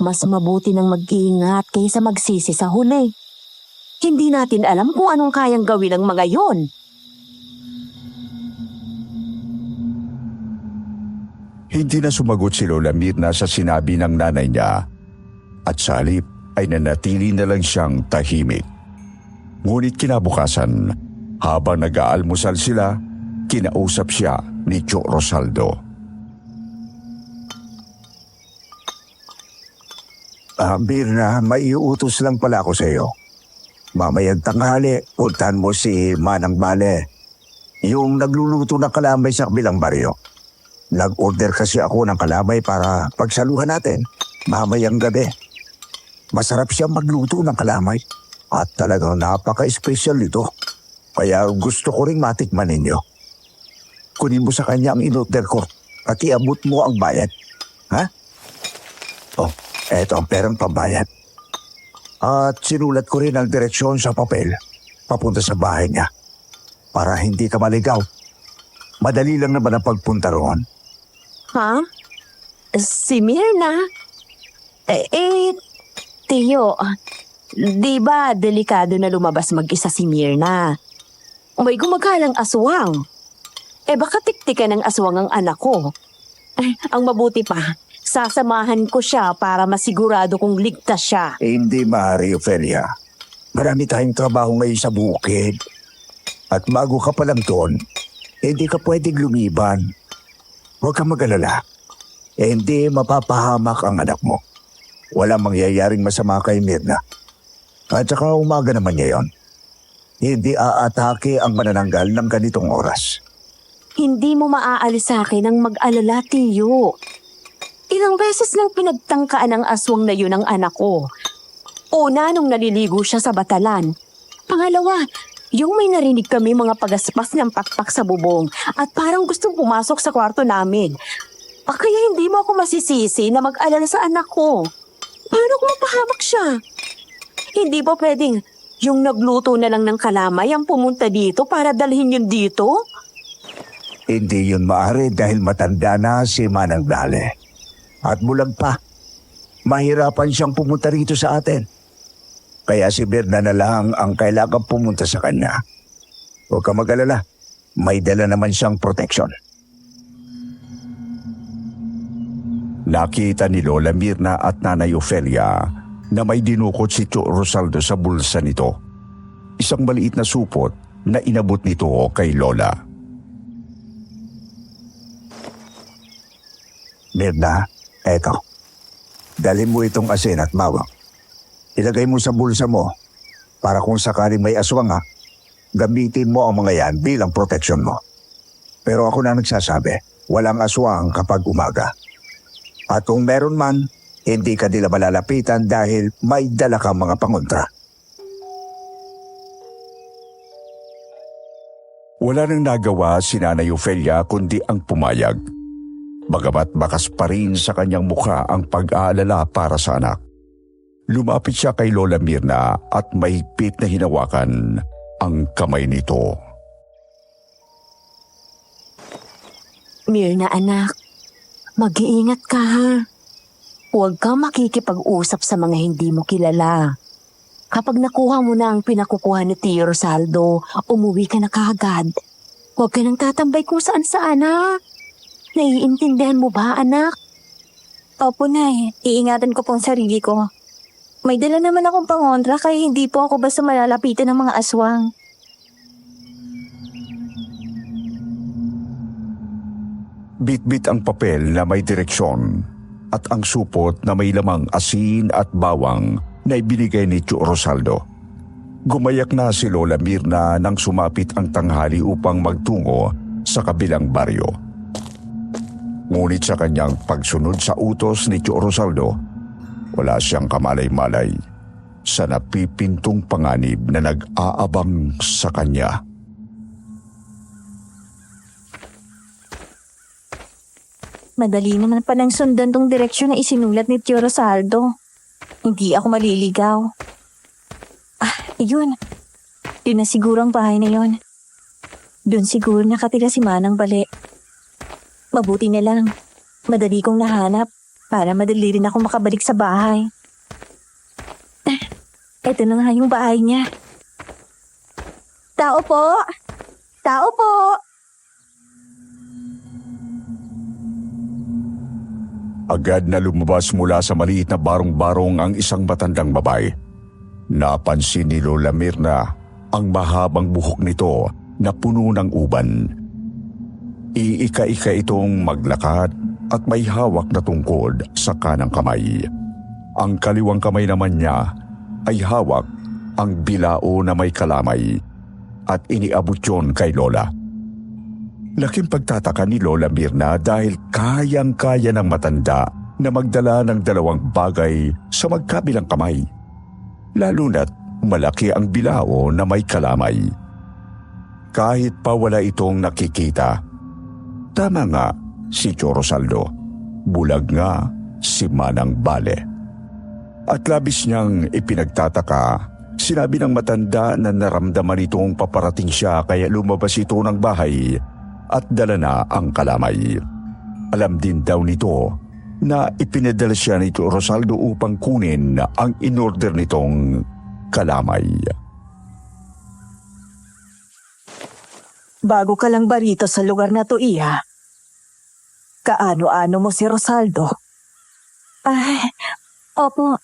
Mas mabuti nang mag-iingat kaysa magsisi sa huli. Hindi natin alam kung anong kayang gawin ng mga yon. Hindi na sumagot si Lola Mirna sa sinabi ng nanay niya at sa halip ay nanatili na lang siyang tahimik. Ngunit kinabukasan, habang nag-aalmusal sila, kinausap siya ni Tio Rosaldo. Mirna, may iutos lang pala ako sa iyo. Mamayang tanghali, puntahan mo si Manang Bale. Yung nagluluto ng kalamay sa kabilang baryo. Nag-order kasi ako ng kalamay para pagsaluhan natin mamayang gabi. Masarap siya magluto ng kalamay at talagang napaka-espesyal nito. Kaya gusto ko ring matikman ninyo. Kunin mo sa kanya ang in-order ko at iabot mo ang bayad. Ha? Oh, eto ang perang pambayad. At sinulat ko rin ang direksyon sa papel papunta sa bahay niya para hindi ka maligaw. Madali lang naman ang pagpunta roon. Ha? Si Mirna? Tiyo, di ba delikado na lumabas mag-isa si Mirna? May gumagalang aswang. Baka tiktikan ng aswang ang anak ko. Ang mabuti pa, sasamahan ko siya para masigurado kong ligtas siya. Hindi maaari, Ophelia. Marami tayong trabaho ngayon sa bukid. At bago ka pa lang doon, hindi ka pwedeng lumiban. Huwag kang mag-alala. Hindi mapapahamak ang anak mo. Walang mangyayaring masama kay Mirna. At saka umaga naman niya yon. Hindi aatake ang manananggal ng ganitong oras. Hindi mo maaalis sa akin ang mag-alala, Tiyo. Ilang beses lang pinagtangkaan ng aswang na yun ang anak ko. Una, nung naliligo siya sa batalan. Pangalawa, yung may narinig kami mga pagaspas ng pakpak sa bubong at parang gustong pumasok sa kwarto namin. Kaya hindi mo ako masisisi na mag-alala sa anak ko. Paano kung mapahamak siya? Hindi ba pwedeng yung nagluto na lang ng kalamay ang pumunta dito para dalhin yun dito? Hindi yun maaari dahil matanda na si Manang Dale. At bulag pa. Mahirapan siyang pumunta rito sa atin. Kaya si Mirna na lang ang kailangan pumunta sa kanya. Huwag ka mag-alala. May dala naman siyang protection. Nakita ni Lola Mirna at Nanay Ofelia na may dinukot si Tio Rosaldo sa bulsa nito. Isang maliit na supot na inabot nito kay Lola. Mirna, eto. Dalhin mo itong asin at bawang. Ilagay mo sa bulsa mo para kung sakaling may aswang gamitin mo ang mga yan bilang protection mo. Pero ako na nagsasabi, walang aswang kapag umaga. At kung meron man, hindi ka nila malalapitan dahil may dala kang mga pangontra. Wala nang nagawa si Nanay Ofelia kundi ang pumayag. Bagamat bakas pa rin sa kanyang mukha ang pag-aalala para sa anak. Lumapit siya kay Lola Mirna at mahigpit na hinawakan ang kamay nito. Mirna anak, mag-iingat ka ha. Huwag kang makikipag-usap sa mga hindi mo kilala. Kapag nakuha mo na ang pinakukuha ni Tio Rosaldo, umuwi ka na kaagad. Huwag ka nang tatambay kung saan-saan ha. Naiintindihan mo ba anak? Opo, Nay. Iingatan ko pong sarili ko. May dala naman akong pangontra kaya hindi po ako basta malalapitan ng mga aswang. Bit-bit ang papel na may direksyon at ang supot na may lamang asin at bawang na ibinigay ni Tio Rosaldo. Gumayak na si Lola Mirna nang sumapit ang tanghali upang magtungo sa kabilang baryo. Ngunit sa kanyang pagsunod sa utos ni Tio Rosaldo, wala siyang kamalay-malay sa napipintong panganib na nag-aabang sa kanya. Madali naman palang sundan tong direksyon na isinulat ni Tio Rosaldo. Hindi ako maliligaw. Yun. Yun na siguro ang bahay na yun. Doon siguro nakatira si Manang Bale. Mabuti na lang. Madali kong nahanap para madali rin ako makabalik sa bahay. Ito na nga yung bahay niya. Tao po! Tao po! Agad na lumabas mula sa maliit na barong-barong ang isang matandang babae. Napansin ni Lola Mirna ang mahabang buhok nito na puno ng uban. Iika-ika itong maglakad at may hawak na tungkod sa kanang kamay. Ang kaliwang kamay naman niya ay hawak ang bilao na may kalamay at iniabot yon kay Lola. Laking pagtataka ni Lola Mirna dahil kayang-kaya ng matanda na magdala ng dalawang bagay sa magkabilang kamay. Lalo na't malaki ang bilao na may kalamay. Kahit pa wala itong nakikita, tama nga si Tio Rosaldo, bulag nga si Manang Bale. At labis niyang ipinagtataka, sinabi ng matanda na naramdaman itong paparating siya kaya lumabas ito ng bahay at dala na ang kalamay. Alam din daw nito na ipinadala siya ni Tio Rosaldo upang kunin ang inorder nitong kalamay. Bago ka lang ba rito sa lugar na to, Iha? Kaano-ano mo si Rosaldo? Ay, opo.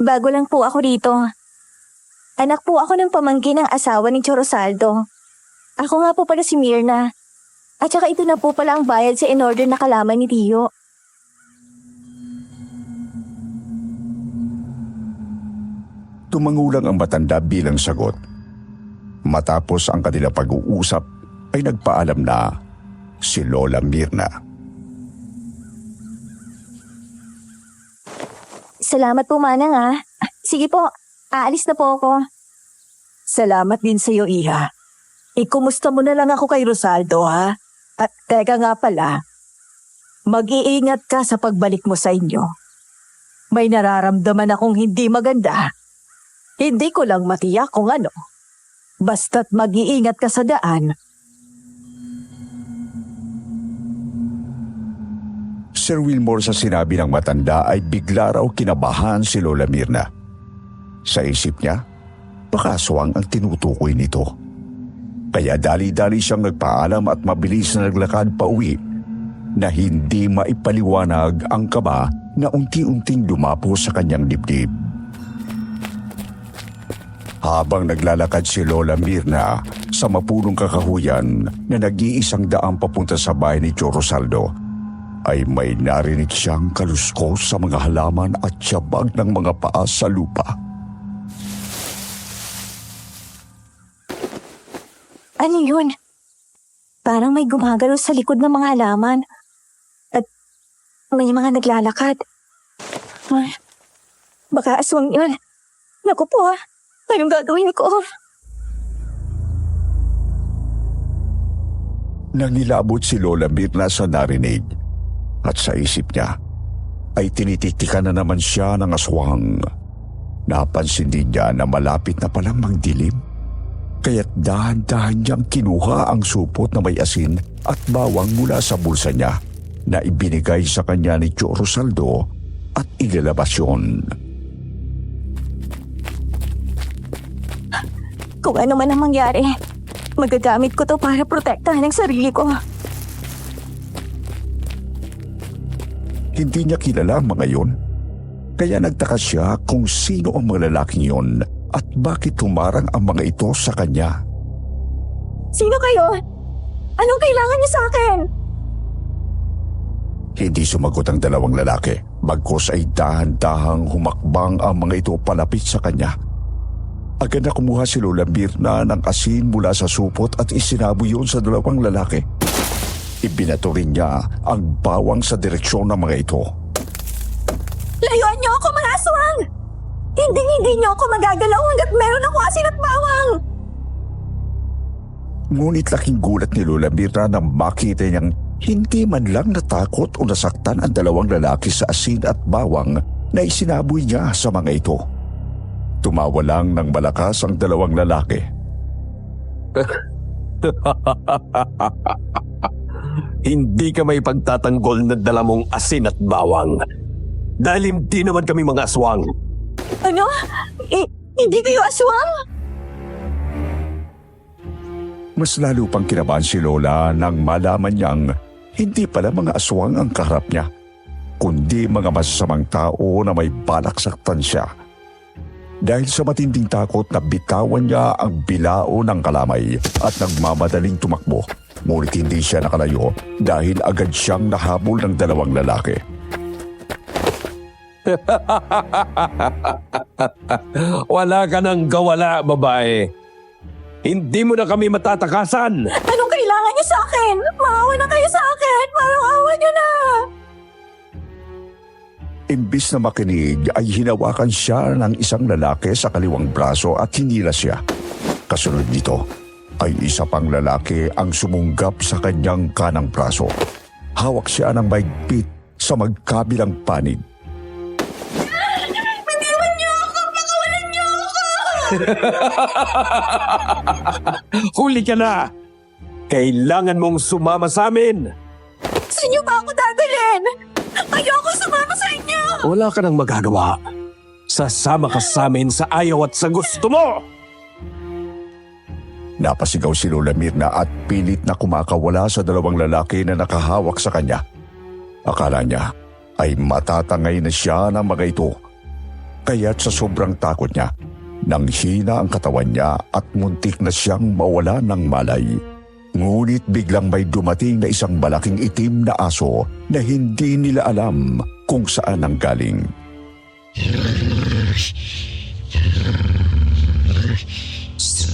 Bago lang po ako rito. Anak po ako ng pamangkin ng asawa ni Tio Rosaldo. Ako nga po pala si Mirna. At saka ito na po pala ang bayad sa in-order na kalamay ni Tio. Tumangulang ang matanda bilang sagot. Matapos ang kanila pag-uusap ay nagpaalam na si Lola Mirna. Salamat po, Manang ah. Sige po, aalis na po ako. Salamat din sa iyo, Iha. Ikumusta mo na lang ako kay Rosaldo, ha? At teka nga pala, mag-iingat ka sa pagbalik mo sa inyo. May nararamdaman akong hindi maganda. Hindi ko lang matiyak kung ano. Basta't mag-iingat ka sa daan. Sir Wilmore sa sinabi ng matanda ay bigla raw kinabahan si Lola Mirna. Sa isip niya, baka aswang ang tinutukoy nito. Kaya dali-dali siyang nagpaalam at mabilis na naglakad pa uwi na hindi maipaliwanag ang kaba na unti-unting dumapo sa kanyang dibdib. Habang naglalakad si Lola Mirna sa mapulong kakahuyan na nag-iisang daang papunta sa bahay ni Tio Rosaldo, ay may narinig siyang kaluskos sa mga halaman at tiyabag ng mga paa sa lupa. Ano yun? Parang may gumagalaw sa likod ng mga halaman. At may mga naglalakad. Ay, baka aswang yun. Naku po ah. Anong gagawin ko? Nangilabot si Lola Mirna sa narinig at sa isip niya ay tinititikan na naman siya ng aswang. Napansin din niya na malapit na palang magdilim. Kaya't dahan-dahan niyang kinuha ang supot na may asin at bawang mula sa bulsa niya na ibinigay sa kanya ni Tio Rosaldo at ilalabas yun. Kung ano man ang mangyari, magagamit ko to para protektahan ang sarili ko. Hindi niya kilala ang mga yun. Kaya nagtaka siya kung sino ang mga lalaking yun at bakit humarang ang mga ito sa kanya. Sino kayo? Anong kailangan niyo sa akin? Hindi sumagot ang dalawang lalaki, bagkus ay dahan-dahang humakbang ang mga ito palapit sa kanya. Agad na kumuha si Lola Mirna ng asin mula sa supot at isinabo yun sa dalawang lalaki. Ibinato rin niya ang bawang sa direksyon ng mga ito. Layuan niyo ako, mga aswang! Hindi niyo ako magagalaw hanggat meron ako asin at bawang! Ngunit laking gulat ni Lola Mirna nang makita niyang hindi man lang natakot o nasaktan ang dalawang lalaki sa asin at bawang na isinaboy niya sa mga ito. Tumawa lang ng malakas ang dalawang lalaki. Hindi ka may pagtatanggol na dala mong asin at bawang. Dahil hindi naman kami mga aswang. Ano? Hindi kayo aswang? Mas lalo pang kinabahan si Lola nang malaman niyang hindi pala mga aswang ang kaharap niya, kundi mga masasamang tao na may balak saktan siya. Dahil sa matinding takot na bitawan niya ang bilao ng kalamay at nagmamadaling tumakbo. Ngunit hindi siya nakalayo dahil agad siyang nahabol ng dalawang lalaki. Wala ka nang gawala, babae. Hindi mo na kami matatakasan. Anong kailangan niyo sa akin? Maawa na kayo sa akin! Parang awa niyo na! Imbis na makinig ay hinawakan siya ng isang lalaki sa kaliwang braso at hinila siya. Kasunod nito ay isa pang lalaki ang sumunggap sa kanyang kanang braso. Hawak siya ng mahigpit sa magkabilang panig. Hindi mo Huli ka na! Kailangan mong sumama sa amin! Saan niyo ba ako dadalhin? Ayoko sumama sa inyo! Wala ka nang magagawa. Sasama ka sa amin sa ayaw at sa gusto mo! Napasigaw si Lola Mirna at pilit na kumakawala sa dalawang lalaki na nakahawak sa kanya. Akala niya ay matatangay na siya ng mga ito. Kaya't sa sobrang takot niya, nanghina ang katawan niya at muntik na siyang mawala ng malay. Ngunit biglang may dumating na isang malaking itim na aso na hindi nila alam kung saan ang galing.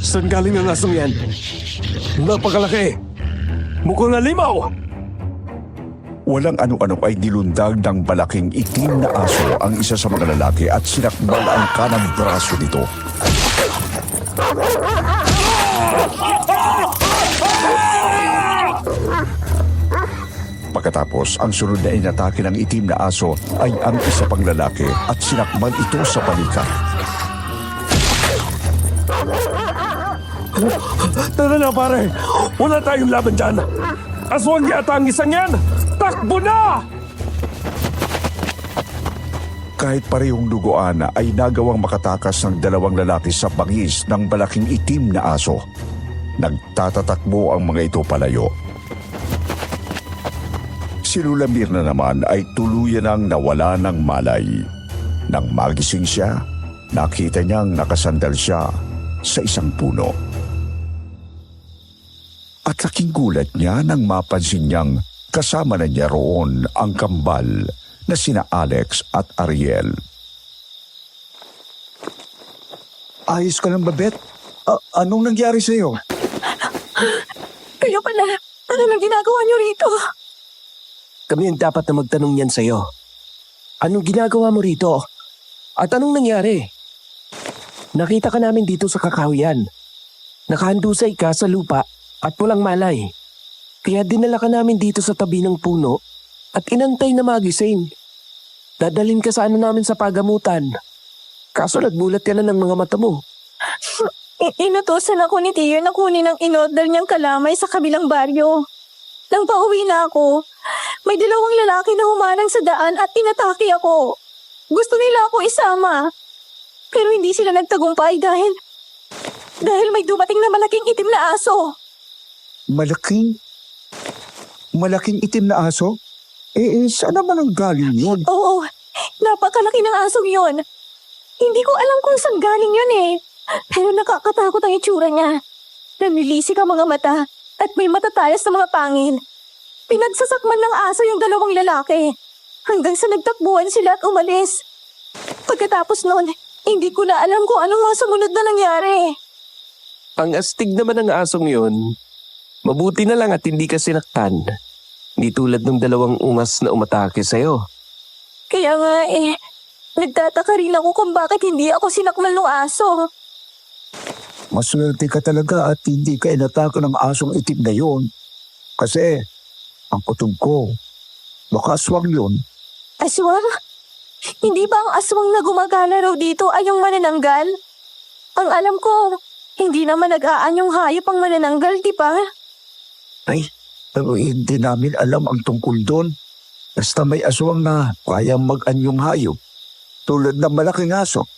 Saan galing ang asong yan? Napakalaki! Mukhang halimaw! Walang ano-ano ay nilundag ng malaking itim na aso ang isa sa mga lalaki at sinakbal ang kanang braso nito. Pagkatapos, ang sunod na inatake ng itim na aso ay ang isa pang lalaki at sinakbal ito sa balikat. Tara na pare! Wala tayong laban dyan! Aswang yata ang isang yan! Takbo na! Kahit parehong duguan ay nagawang makatakas ng dalawang lalaki sa bangis ng malaking itim na aso. Nagtatatakbo ang mga ito palayo. Si Lola Mirna naman ay tuluyan ang nawala ng malay. Nang magising siya, nakita niyang nakasandal siya sa isang puno. At laking gulat niya nang mapansin niyang kasama na niya roon ang kambal na sina Alex at Ariel. Ayos ka lang ba, Beth? Anong nangyari sa'yo? Kayo pala, ano nang ginagawa niyo rito? Kami ang dapat na magtanong yan sa'yo. Anong ginagawa mo rito? At anong nangyari? Nakita ka namin dito sa kakahuyan. Nakahandusay ka sa lupa at walang malay. Kaya dinala ka namin dito sa tabi ng puno at inantay na magising. Dadalhin ka sana namin sa pagamutan. Kaso nagbulat ka na ng mga mata mo. Inutusan ako ni Tiyo na kunin ang in-order niyang kalamay sa kabilang baryo. Nang pauwi na ako, may dalawang lalaki na humarang sa daan at inatake ako. Gusto nila ako isama. Pero hindi sila nagtagumpay dahil may dumating na malaking itim na aso. Malaking itim na aso? Saan naman ang galing yun? Oo, napakalaki ng asong yon. Hindi ko alam kung saan galing yun eh. Pero nakakatakot ang itsura niya. Nanilisik ang mga mata at may matatayas na mga pangil. Pinagsasakman ng aso yung dalawang lalaki. Hanggang sa nagtakbuhan sila at umalis. Pagkatapos noon, hindi ko na alam kung anong mga sumunod na nangyari. Ang astig naman ng asong yun. Mabuti na lang at hindi ka sinaktan. Hindi tulad ng dalawang ungas na umatake sa'yo. Kaya nga nagtataka rin ako kung bakit hindi ako sinakmal ng aso. Maswerte ka talaga at hindi ka inatake ng asong itim na yun. Kasi, ang kutob ko, baka aswang yun. Aswang? Hindi ba ang aswang na gumagala raw dito ay yung manananggal? Ang alam ko, hindi naman nag-aanyong hayop ang manananggal, di ba? Ay, pero hindi namin alam ang tungkol doon. Basta may aswang na kaya mag-anyong hayop. Tulad ng malaking aso.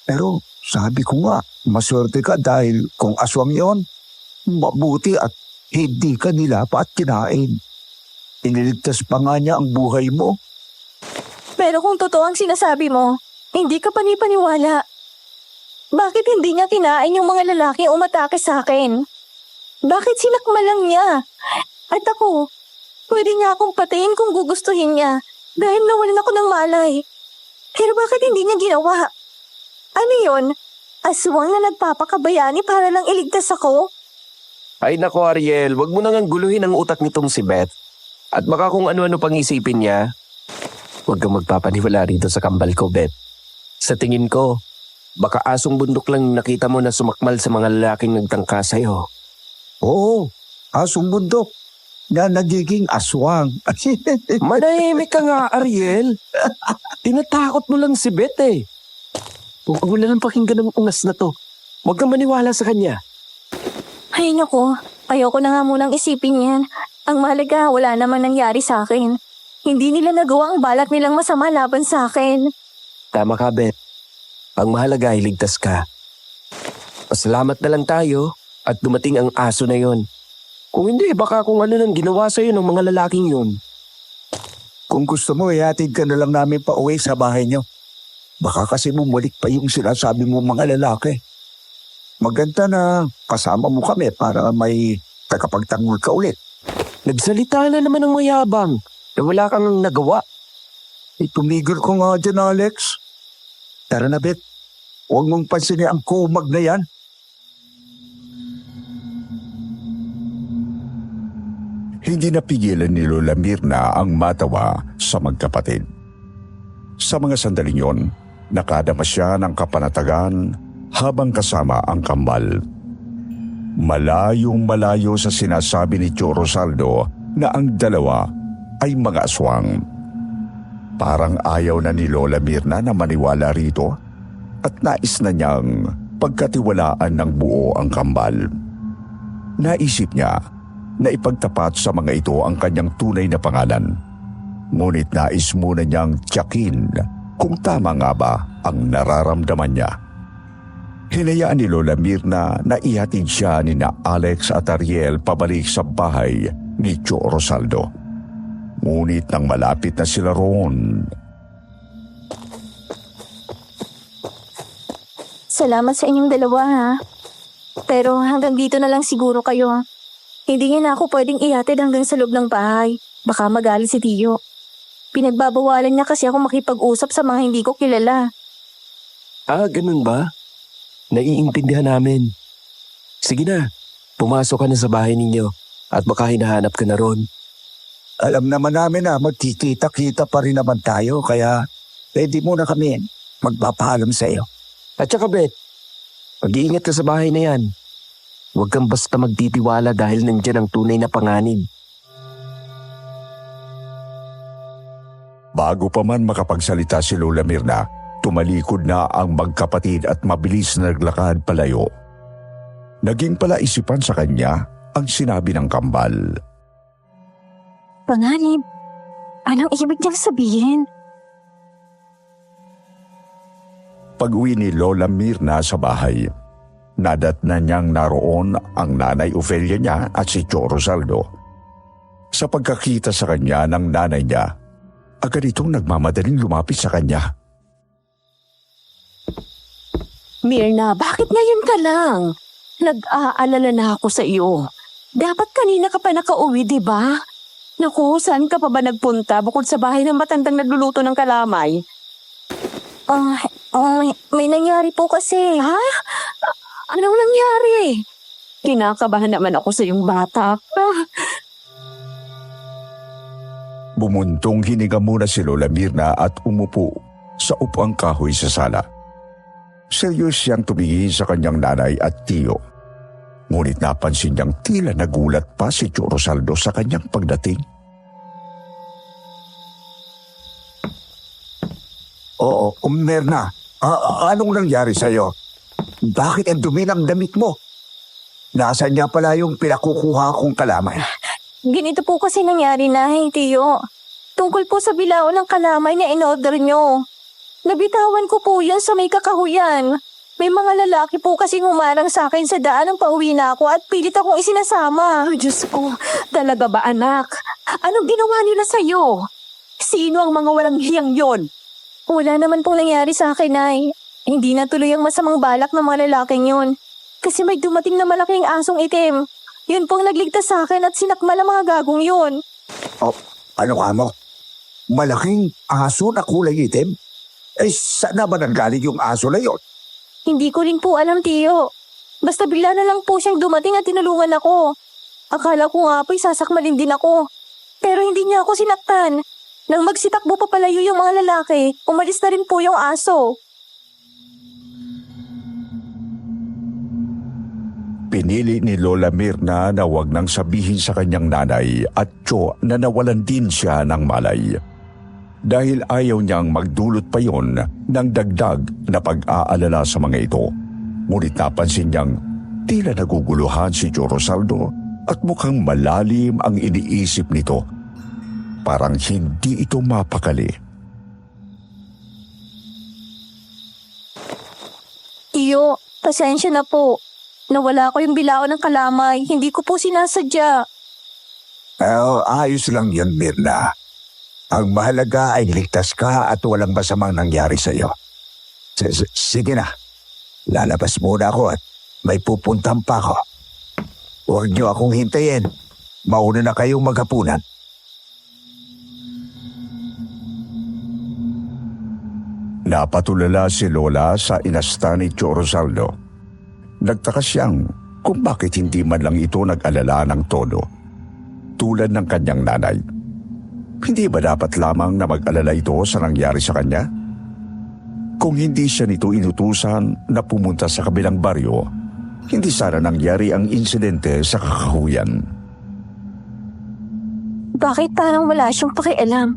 Pero sabi ko nga, maswerte ka dahil kung aswang yon, mabuti at hindi ka nilapa at kinain. Iniligtas pa nga niya ang buhay mo. Pero kung totoo ang sinasabi mo, hindi ka panipaniwala. Bakit hindi niya kinain yung mga lalaki umatake sa akin? Bakit sinakma lang niya? At ako, pwede niya akong patayin kung gugustuhin niya dahil nawalan ako ng malay. Pero bakit hindi niya ginawa? Ano yun? Aswang na nagpapakabayani para lang iligtas ako? Ay nako Ariel, wag mo nang guluhin ang utak nitong si Beth. At baka kung ano-ano pang isipin niya. Huwag kang magpapaniwala rito sa kambal ko, Beth. Sa tingin ko, baka asong bundok lang nakita mo na sumakmal sa mga lalaking nagtangka sa'yo. Oo, asong bundok na nagiging aswang. Manahimik ka nga, Ariel. Tinatakot mo lang si Beth eh. Wala nang pakinggan ng ungas na to. Huwag kang maniwala sa kanya. Ay nako, ayoko na nga munang isipin yan. Ang mahalaga, wala naman nangyari sa akin. Hindi nila nagawa ang balak nilang masama laban sa akin. Tama ka, Beth. Ang mahalaga ay ligtas ka. Pasalamat na lang tayo at dumating ang aso na yon. Kung hindi, baka kung ano nang ginawa sa'yo ng mga lalaking yun. Kung gusto mo, ihatid ka na lang namin pa uwi sa bahay niyo. Baka kasi bumalik pa yung sinasabi mo mga lalaki. Maganda na kasama mo kami para may tagapagtanggol ka ulit. Nagsalita na naman ng mayabang na wala kang nagawa. Tumigil ko nga dyan, Alex. Tara na, Beth. Huwag mong pansinin ang kumag na yan. Hindi napigilan ni Lola Mirna ang matawa sa magkapatid. Sa mga sandaling yon, nakadama siya ng kapanatagan habang kasama ang kambal. Malayong malayo sa sinasabi ni Tio Rosaldo na ang dalawa ay mga aswang. Parang ayaw na ni Lola Mirna na maniwala rito at nais na niyang pagkatiwalaan ng buo ang kambal. Naisip niya na ipagtapat sa mga ito ang kanyang tunay na pangalan. Ngunit nais muna niyang tiyakin kung tama nga ba ang nararamdaman niya. Hinayaan ni Lola Mirna na ihatid siya ni na Alex at Ariel pabalik sa bahay ni Tio Rosaldo. Ngunit nang malapit na sila roon, Salamat sa inyong dalawa ha. Pero hanggang dito na lang siguro kayo. Hindi niya na ako pwedeng ihatid hanggang sa loob ng bahay. Baka magalit si Tio. Pinagbabawalan niya kasi ako makipag-usap sa mga hindi ko kilala. Ah, ganun ba? Naiintindihan namin. Sige na, pumasok ka na sa bahay ninyo at baka hinahanap ka na ron. Alam naman namin na magkikita-kita pa rin naman tayo, kaya pwede muna kami magpapaalam sa iyo. At saka Beth, mag-iingat ka sa bahay na yan. Huwag kang basta magtitiwala dahil nandyan ang tunay na panganib. bago pa man makapagsalita si Lola Mirna, tumalikod na ang magkapatid at mabilis na naglakad palayo. Naging palaisipan sa kanya ang sinabi ng kambal. Panganib? Anong ibig niyang sabihin? Pag-uwi ni Lola Mirna sa bahay, nadatna niyang naroon ang nanay Ofelia niya at si Tio Rosaldo. Sa pagkakita sa kanya ng nanay niya, agad itong nagmamadaling lumapit sa kanya. Mirna, bakit ngayon ka lang? Nag-aalala na ako sa iyo. Dapat kanina ka pa nakauwi, di ba? Naku, saan ka pa ba nagpunta bukod sa bahay ng matandang nagluluto ng kalamay? May nangyari po kasi. Ha? Anong nangyari? Kinakabahan naman ako sa iyong bata. Bumuntong hininga muna si Lola Mirna at umupo sa upuang kahoy sa sala. Seryos siyang tumingin sa kanyang nanay at tiyo. Ngunit napansin niyang tila nagulat pa si Tio Rosaldo sa kanyang pagdating. Oo, Mirna, anong nangyari sa'yo? Bakit ang dumi ng damit mo? Nasaan niya pala yung pinakukuha kong kalamay? Ganito po kasi nangyari na, Tiyo. Tungkol po sa bilao ng kalamay na in-order nyo. Nabitawan ko po yan sa may kakahuyan. May mga lalaki po kasing humarang sa akin sa daan ng pauwi na ako at pilit akong isinasama. Ay, Diyos ko, talaga ba anak? Anong ginawa nila sa'yo? Sino ang mga walang hiyang yon? Wala naman pong nangyari sa akin, Nay. Hindi natuloy ang masamang balak ng mga lalaking yun. Kasi may dumating na malaking asong itim. Yun pong nagligtas sa akin at sinakmal ang mga gagong yun. Oh, ano ka mo? Malaking aso na kulay itim? Eh, saan na ba nanggaling yung aso na yun? Hindi ko rin po alam, Tiyo. Basta bigla na lang po siyang dumating at tinulungan ako. Akala ko nga po'y sasakmalin din ako. Pero hindi niya ako sinaktan. Nang magsitakbo pa palayo yung mga lalaki, umalis na rin po yung aso. Pinili ni Lola Mirna na wag nang sabihin sa kanyang nanay at tiyo na nawalan din siya ng malay. dahil ayaw niyang magdulot pa yon ng dagdag na pag-aalala sa mga ito. Ngunit napansin niyang tila naguguluhan si Joe Rosaldo at mukhang malalim ang iniisip nito. Parang hindi ito mapakali. Iyo, pasensya na po. Nawala ko yung bilao ng kalamay. Hindi ko po sinasadya. Ayos lang yan, Mirna. Ang mahalaga ay ligtas ka at walang masamang nangyari sa iyo. Sige na. Lalabas muna ako at may pupuntahan pa ako. Huwag niyo akong hintayin. Mauna na kayong maghapunan. Napatulala si Lola sa inasta ni Joe Rosaldo. Nagtaka siyang kung bakit hindi man lang ito nag-alala ng todo, tulad ng kanyang nanay. Hindi ba dapat lamang na mag-alala ito sa nangyari sa kanya? Kung hindi siya nito inutusan na pumunta sa kabilang baryo, hindi sana nangyari ang insidente sa Kakahuyan. Bakit parang wala siyang pakialam?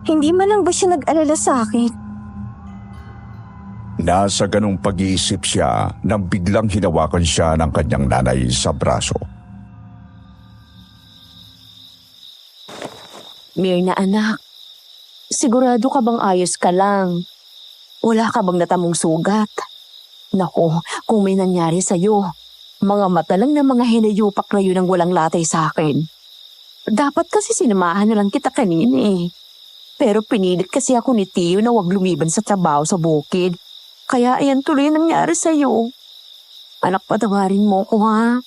Hindi man lang ba siya nag-alala sa akin? Nasa ganong pag-iisip siya nang biglang hinawakan siya ng kanyang nanay sa braso. Mirna anak, sigurado ka bang ayos ka lang? Wala ka bang natamong sugat? Naku, kung may nangyari sa'yo, mga mata lang ng mga hinayupak na yun ang walang latay sa akin. Dapat kasi sinamahan na lang kita kanina eh. Pero pinilit kasi ako ni Tio na wag lumiban sa trabaho sa bukid. Kaya ayan tuloy ang nangyari sa'yo. Anak, patawarin mo ko ha.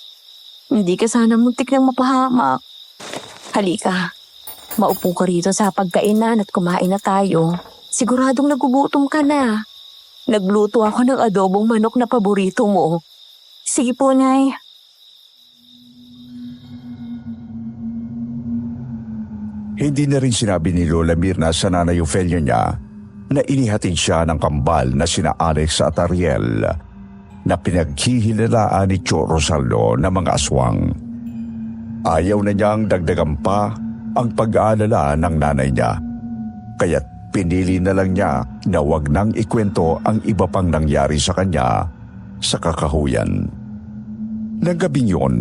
Hindi ka sana muntik nang mapahamak. Halika. Maupo ka rito sa pagkainan at kumain na tayo. Siguradong nagugutom ka na. Nagluto ako ng adobong manok na paborito mo. Sige po, Nay. Hindi na rin sinabi ni Lola Mirna sa nanay Ofelia niya na inihatid siya ng kambal na sina Alex at Ariel na pinaghihilalaan ni Joe Rosaldo ng mga aswang. Ayaw na niyang dagdagan pa ang pag-aalala ng nanay niya, kaya't pinili na lang niya na wag nang ikwento ang iba pang nangyari sa kanya sa Kakahuyan. Nang gabing yun,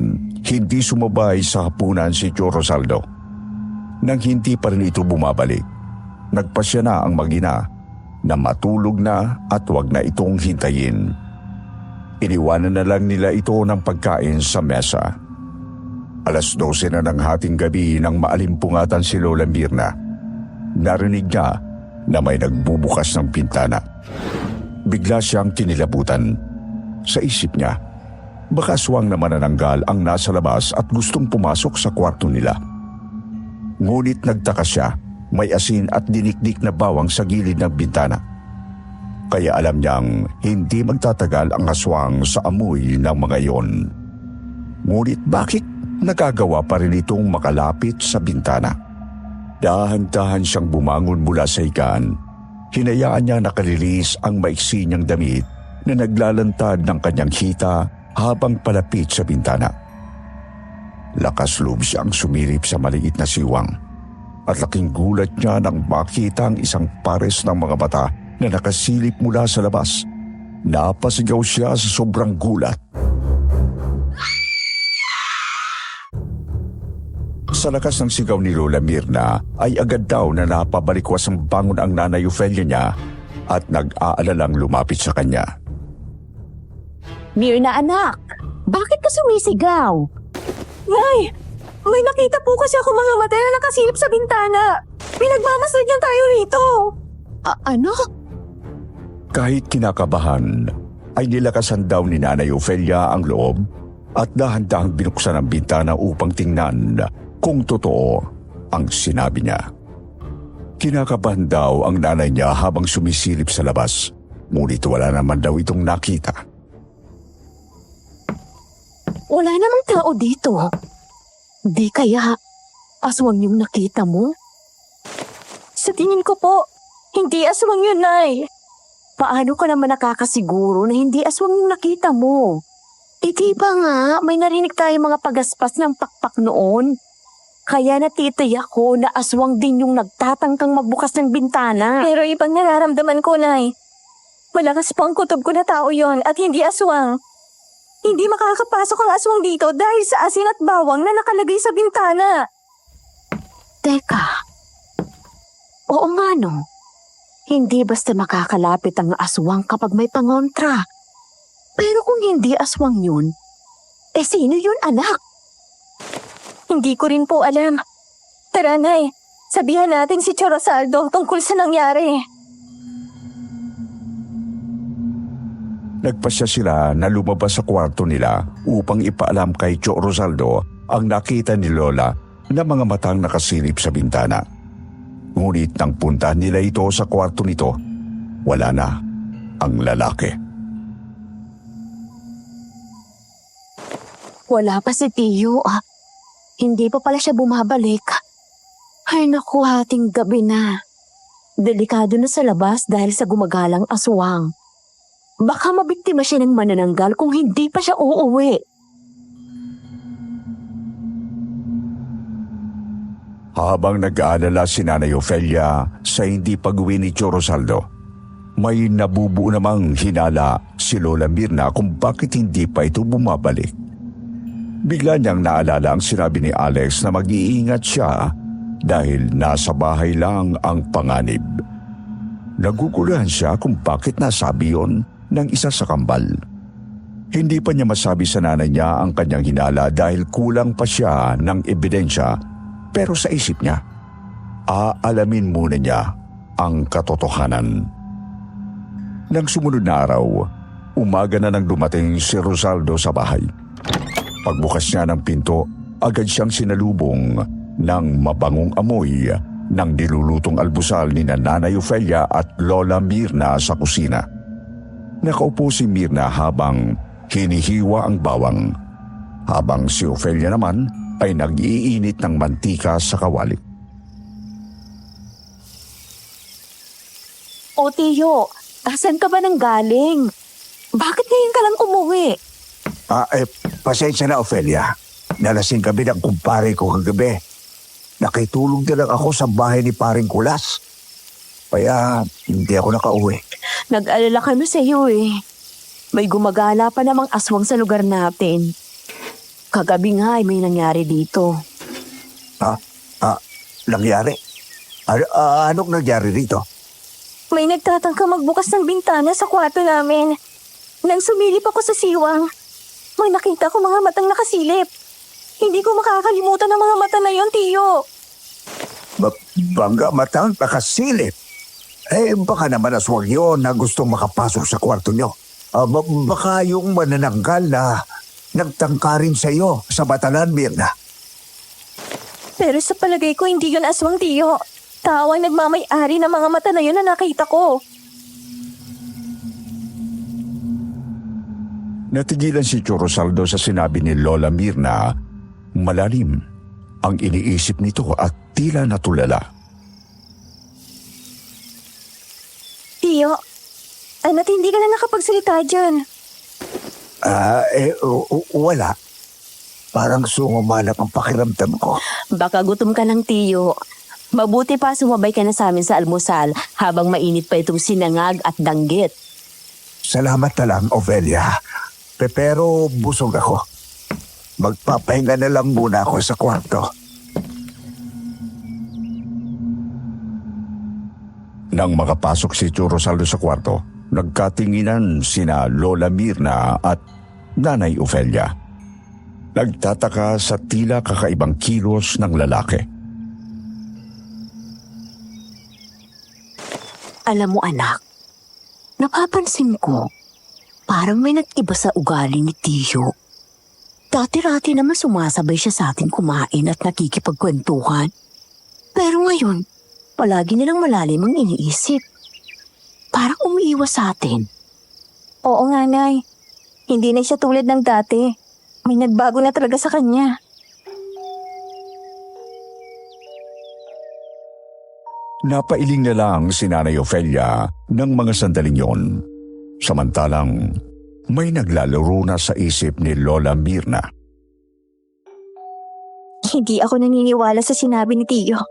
hindi sumabay sa hapunan si Joe Rosaldo. Nang hindi pa rin ito bumabalik, nagpasya na ang mag-ina na matulog na at wag na itong hintayin. Iniwanan na lang nila ito ng pagkain sa mesa. 12:00 na ng hating gabi nang maalimpungatan si Lola Mirna. Narinig niya na may nagbubukas ng pintana. Bigla siyang kinilabutan. Sa isip niya, baka aswang na manananggal ang nasa labas at gustong pumasok sa kwarto nila. Ngunit nagtaka siya, may asin at dinikdik na bawang sa gilid ng bintana. Kaya alam niyang hindi magtatagal ang aswang sa amoy ng mga iyon. Ngunit bakit nagagawa pa rin itong makalapit sa bintana? Dahan-dahan siyang bumangon mula sa higaan. Hinayaan niya nakalilis ang maiksi niyang damit na naglalantad ng kanyang hita habang palapit sa bintana. Lakas loob siyang sumilip sa maliit na siwang at laking gulat niya nang makita ang isang pares ng mga mata na nakasilip mula sa labas. Napasigaw siya sa sobrang gulat. Sa lakas ng sigaw ni Lola Mirna ay agad daw na napabalikwas ang bangon ang nanay Ofelia niya at nag-aalalang lumapit sa kanya. Mirna anak, bakit ka sumisigaw? Nay! May nakita po kasi ako mga mata na nakasilip sa bintana. Pinagmamasdan niya tayo rito. Ano? Kahit kinakabahan, ay nilakasan daw ni Nanay Ofelia ang loob at dahan-dahang binuksan ang bintana upang tingnan kung totoo ang sinabi niya. Kinakabahan daw ang nanay niya habang sumisilip sa labas, ngunit wala naman daw itong nakita. Wala namang tao dito. Di kaya aswang yung nakita mo? Sa tingin ko po, hindi aswang yun, Nay. Paano ka naman nakakasiguro na hindi aswang yung nakita mo? Eh di ba nga, may narinig tayo mga pagaspas ng pakpak noon? Kaya natitiyak ko na aswang din yung nagtatangkang magbukas ng bintana. Pero ibang nararamdaman ko, Nay. Malakas po ang kutob ko na tao yon at hindi aswang. Hindi makakapasok ang aswang dito dahil sa asin at bawang na nakalagay sa bintana. Teka. Oo nga no. Hindi basta makakalapit ang aswang kapag may pangontra. Pero kung hindi aswang yun, sino yun, anak? Hindi ko rin po alam. Tara, Nay. Sabihan natin si Chorosaldo tungkol sa nangyari. Nagpasya sila na lumabas sa kwarto nila upang ipaalam kay Tio Rosaldo ang nakita ni Lola na mga matang nakasilip sa bintana. Ngunit nang puntahan nila ito sa kwarto nito, wala na ang lalaki. Wala pa si Tiyo. Hindi pa pala siya bumabalik. Ay naku, hating gabi na. Delikado na sa labas dahil sa gumagalang aswang. Baka mabiktima siya ng manananggal kung hindi pa siya uuwi. Habang nag-aalala si Nanay Ofelia sa hindi pag-uwi ni Tio Rosaldo, may nabubuo namang hinala si Lola Mirna kung bakit hindi pa ito bumabalik. Bigla niyang naalala ang sinabi ni Alex na mag-iingat siya dahil nasa bahay lang ang panganib. Naguguluhan siya kung bakit nasabi yon ng isa sa kambal. Hindi pa niya masabi sa nanay niya ang kanyang hinala dahil kulang pa siya ng ebidensya, pero sa isip niya, aalamin muna niya ang katotohanan. Nang sumunod na araw, umaga na nang dumating si Rosaldo sa bahay. Pagbukas niya ng pinto, agad siyang sinalubong ng mabangong amoy ng nilulutong almusal ni Nanay Ofelia at Lola Mirna sa kusina. Nakaupo si Mirna habang hinihiwa ang bawang, habang si Ofelia naman ay nag-iinit ng mantika sa kawali. O Tiyo, asan ka ba nang galing? Bakit ngayon ka lang umuwi? Pasensya na, Ofelia. Nalasing kami ng kumpare ko kagabi. Nakitulog na lang ako sa bahay ni paring Kulas. Kaya hindi ako nakauwi. Nag-alala kami sa iyo eh. May gumagala pa namang aswang sa lugar natin. Kagabi nga ay may nangyari dito. Nangyari? Anong nangyari rito? May nagtatangka magbukas ng bintana sa kwarto namin. Nang sumilip ako sa siwang, may nakita ko mga matang nakasilip. Hindi ko makakalimutan ang mga mata na yon, Tiyo. Bangga matang nakasilip. Baka naman aswang yun na gustong makapasok sa kwarto nyo. Baka yung manananggal na nagtangka rin sa iyo sa Batalan, Mirna. Pero sa palagay ko, hindi yun aswang, Tiyo. Tao ang nagmamay-ari ng mga mata na yun na nakita ko. Natigilan si Tio Rosaldo sa sinabi ni Lola Mirna. Malalim ang iniisip nito at tila natulala. Tiyo, ana't hindi ka na nakapagsalita dyan. Wala. Parang sumamalap ang pakiramdam ko. Baka gutom ka ng Tiyo. Mabuti pa sumabay ka na sa amin sa almusal habang mainit pa itong sinangag at danggit. Salamat na lang, Ofelia. Pero busog ako. Magpapahinga na lang muna ako sa kwarto. Nang makapasok si Tio Rosaldo sa kwarto, nagkatinginan sina Lola Mirna at Nanay Ofelia. Nagtataka sa tila kakaibang kilos ng lalaki. Alam mo anak, napapansin ko, parang may nag-iba sa ugali ni Tiyo. Dati-rati naman sumasabay siya sa ating kumain at nakikipagkwentuhan. Pero ngayon, palagi nilang malalim ang iniisip. Parang umiiwas sa atin. Oo nga, Nay. Hindi na siya tulad ng dati. May nagbago na talaga sa kanya. Napailing na lang si Nanay Ofelia ng mga sandaling yon. Samantalang may naglalaro na sa isip ni Lola Mirna. Hindi ako naniniwala sa sinabi ni Tiyo.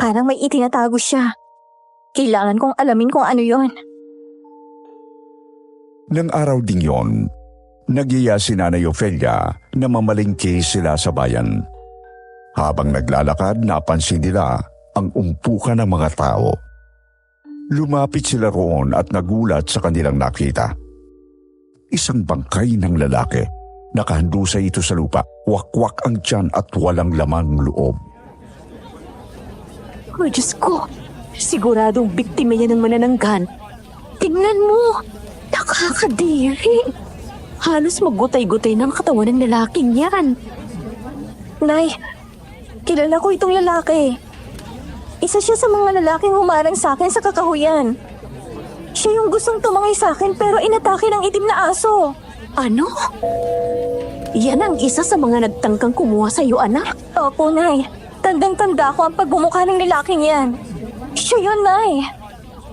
Parang may itinatago siya. Kailangan kong alamin kung ano yon. Nang araw ding yon, nagiya si Nanay Ofelia na mamalingki sila sa bayan. Habang naglalakad, napansin nila ang umpukan ng mga tao. Lumapit sila roon at nagulat sa kanilang nakita. Isang bangkay ng lalaki. Nakahandusay ito sa lupa. Wakwak ang tiyan at walang lamang loob. Oh, Diyos ko. Siguradong biktima yan ng manananggan. Tingnan mo. Nakakadiri. Halos maggutay-gutay ng katawan ng lalaking yan. Nay, kilala ko itong lalaki. Isa siya sa mga lalaking humarang sa akin sa kakahuyan. Siya yung gustong tumangay sa akin pero inatake ng itim na aso. Ano? Yan ang isa sa mga nagtangkang kumuha sa iyo, anak. Opo, Nay. Tandang-tanda ko ang pagmumukha ng lalaking yan. Siya yun, Nay.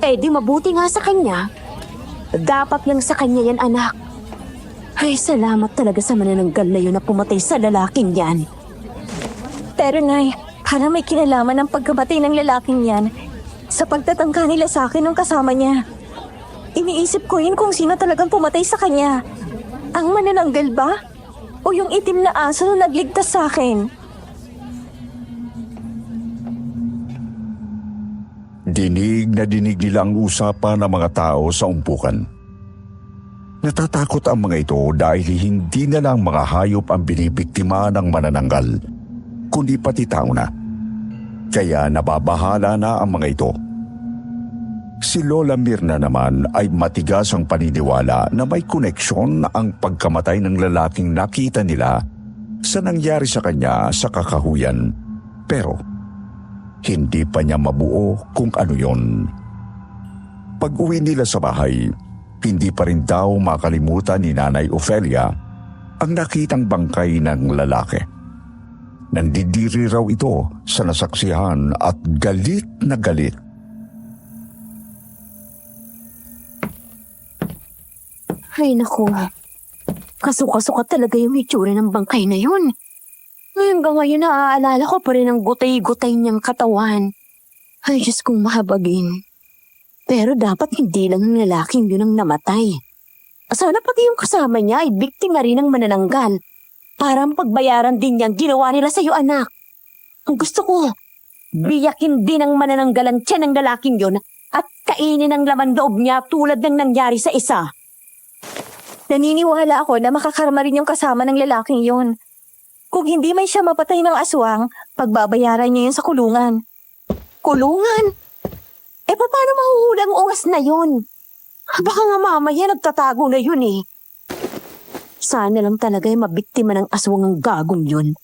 Eh di mabuti nga sa kanya. Dapat lang sa kanya yan, anak. Ay, salamat talaga sa manananggal na yun na pumatay sa lalaking yan. Pero, Nay, parang may kinalaman ang pagkamatay ng lalaking yan sa pagtatangka nila sa akin nung kasama niya. Iniisip ko yun kung sino talagang pumatay sa kanya. Ang manananggal ba? O yung itim na aso na nagligtas sa akin? Dinig na dinig nila ang usapan ng mga tao sa umpukan. Natatakot ang mga ito dahil hindi na lang mga hayop ang binibiktima ng manananggal, kundi pati tao na. Kaya nababahala na ang mga ito. Si Lola Mirna naman ay matigas ang paniniwala na may koneksyon ang pagkamatay ng lalaking nakita nila sa nangyari sa kanya sa kakahuyan. Pero hindi pa niya mabuo kung ano yon. Pag-uwi nila sa bahay, hindi pa rin daw makalimutan ni Nanay Ofelia ang nakitang bangkay ng lalaki. Nandidiri raw ito sa nasaksihan at galit na galit. Ay, naku. Kasuka-suka talaga yung itsura ng bangkay na yun. Hanggang ngayon naaalala ko pa rin ang gutay-gutay niyang katawan. Ay, Diyos kong mahabagin. Pero dapat hindi lang ang lalaking yun ang namatay. Sana pati yung kasama niya ay biktima rin ng manananggal. Parang pagbayaran din yan ginawa nila sa iyo, anak. Ang gusto ko, biyakin din ang manananggalan tiyan ng lalaking yun at kainin ang laman loob niya tulad ng nangyari sa isa. Naniniwala ako na makakarma rin yung kasama ng lalaking yun. Kung hindi may siya mapatay ng aswang, pagbabayaran niya yun sa kulungan. Kulungan? Eh, paano mahuhuli ang ungas na yun? Baka nga mamaya nagtatago na yun eh. Sana lang talaga ay mabiktima ng aswang ang gagong yun.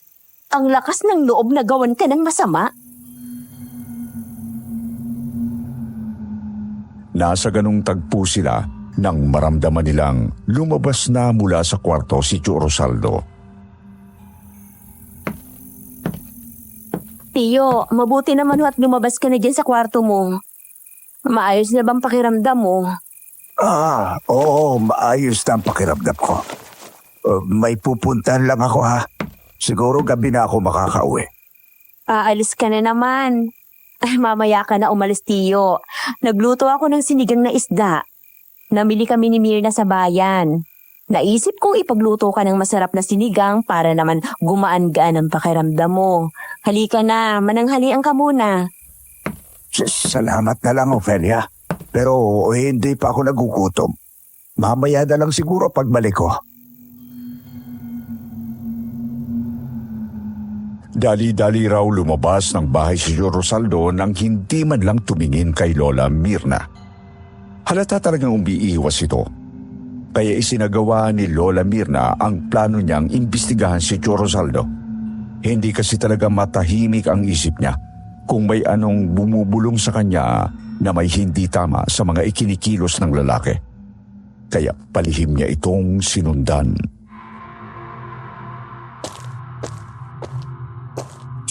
Ang lakas ng loob na gawan ka ng masama. Nasa ganung tagpo sila nang maramdaman nilang lumabas na mula sa kwarto si Tio Rosaldo. Tiyo, mabuti naman at lumabas ka na dyan sa kwarto mo. Maayos na bang pakiramdam mo? Oo, maayos na ang pakiramdam ko. May pupuntahan lang ako ha. Siguro gabi na ako makakauwi. Aalis ka na naman. Ay, mamaya ka na umalis, Tiyo. Nagluto ako ng sinigang na isda. Namili kami ni Mirna sa bayan. Naisip kong ipagluto ka ng masarap na sinigang para naman gumaan-gaan ang pakiramdam mo. Halika na, mananghalian ka muna. Salamat na lang, Ofelia. Pero hindi pa ako nagugutom. Mamaya na lang siguro pagbalik ko. Dali-dali raw lumabas ng bahay si Tio Rosaldo nang hindi man lang tumingin kay Lola Mirna. Halata talagang umiiwas ito. Kaya isinagawa ni Lola Mirna ang plano niyang imbestigahan si Tio Rosaldo. Hindi kasi talaga matahimik ang isip niya kung may anong bumubulong sa kanya na may hindi tama sa mga ikinikilos ng lalaki. Kaya palihim niya itong sinundan.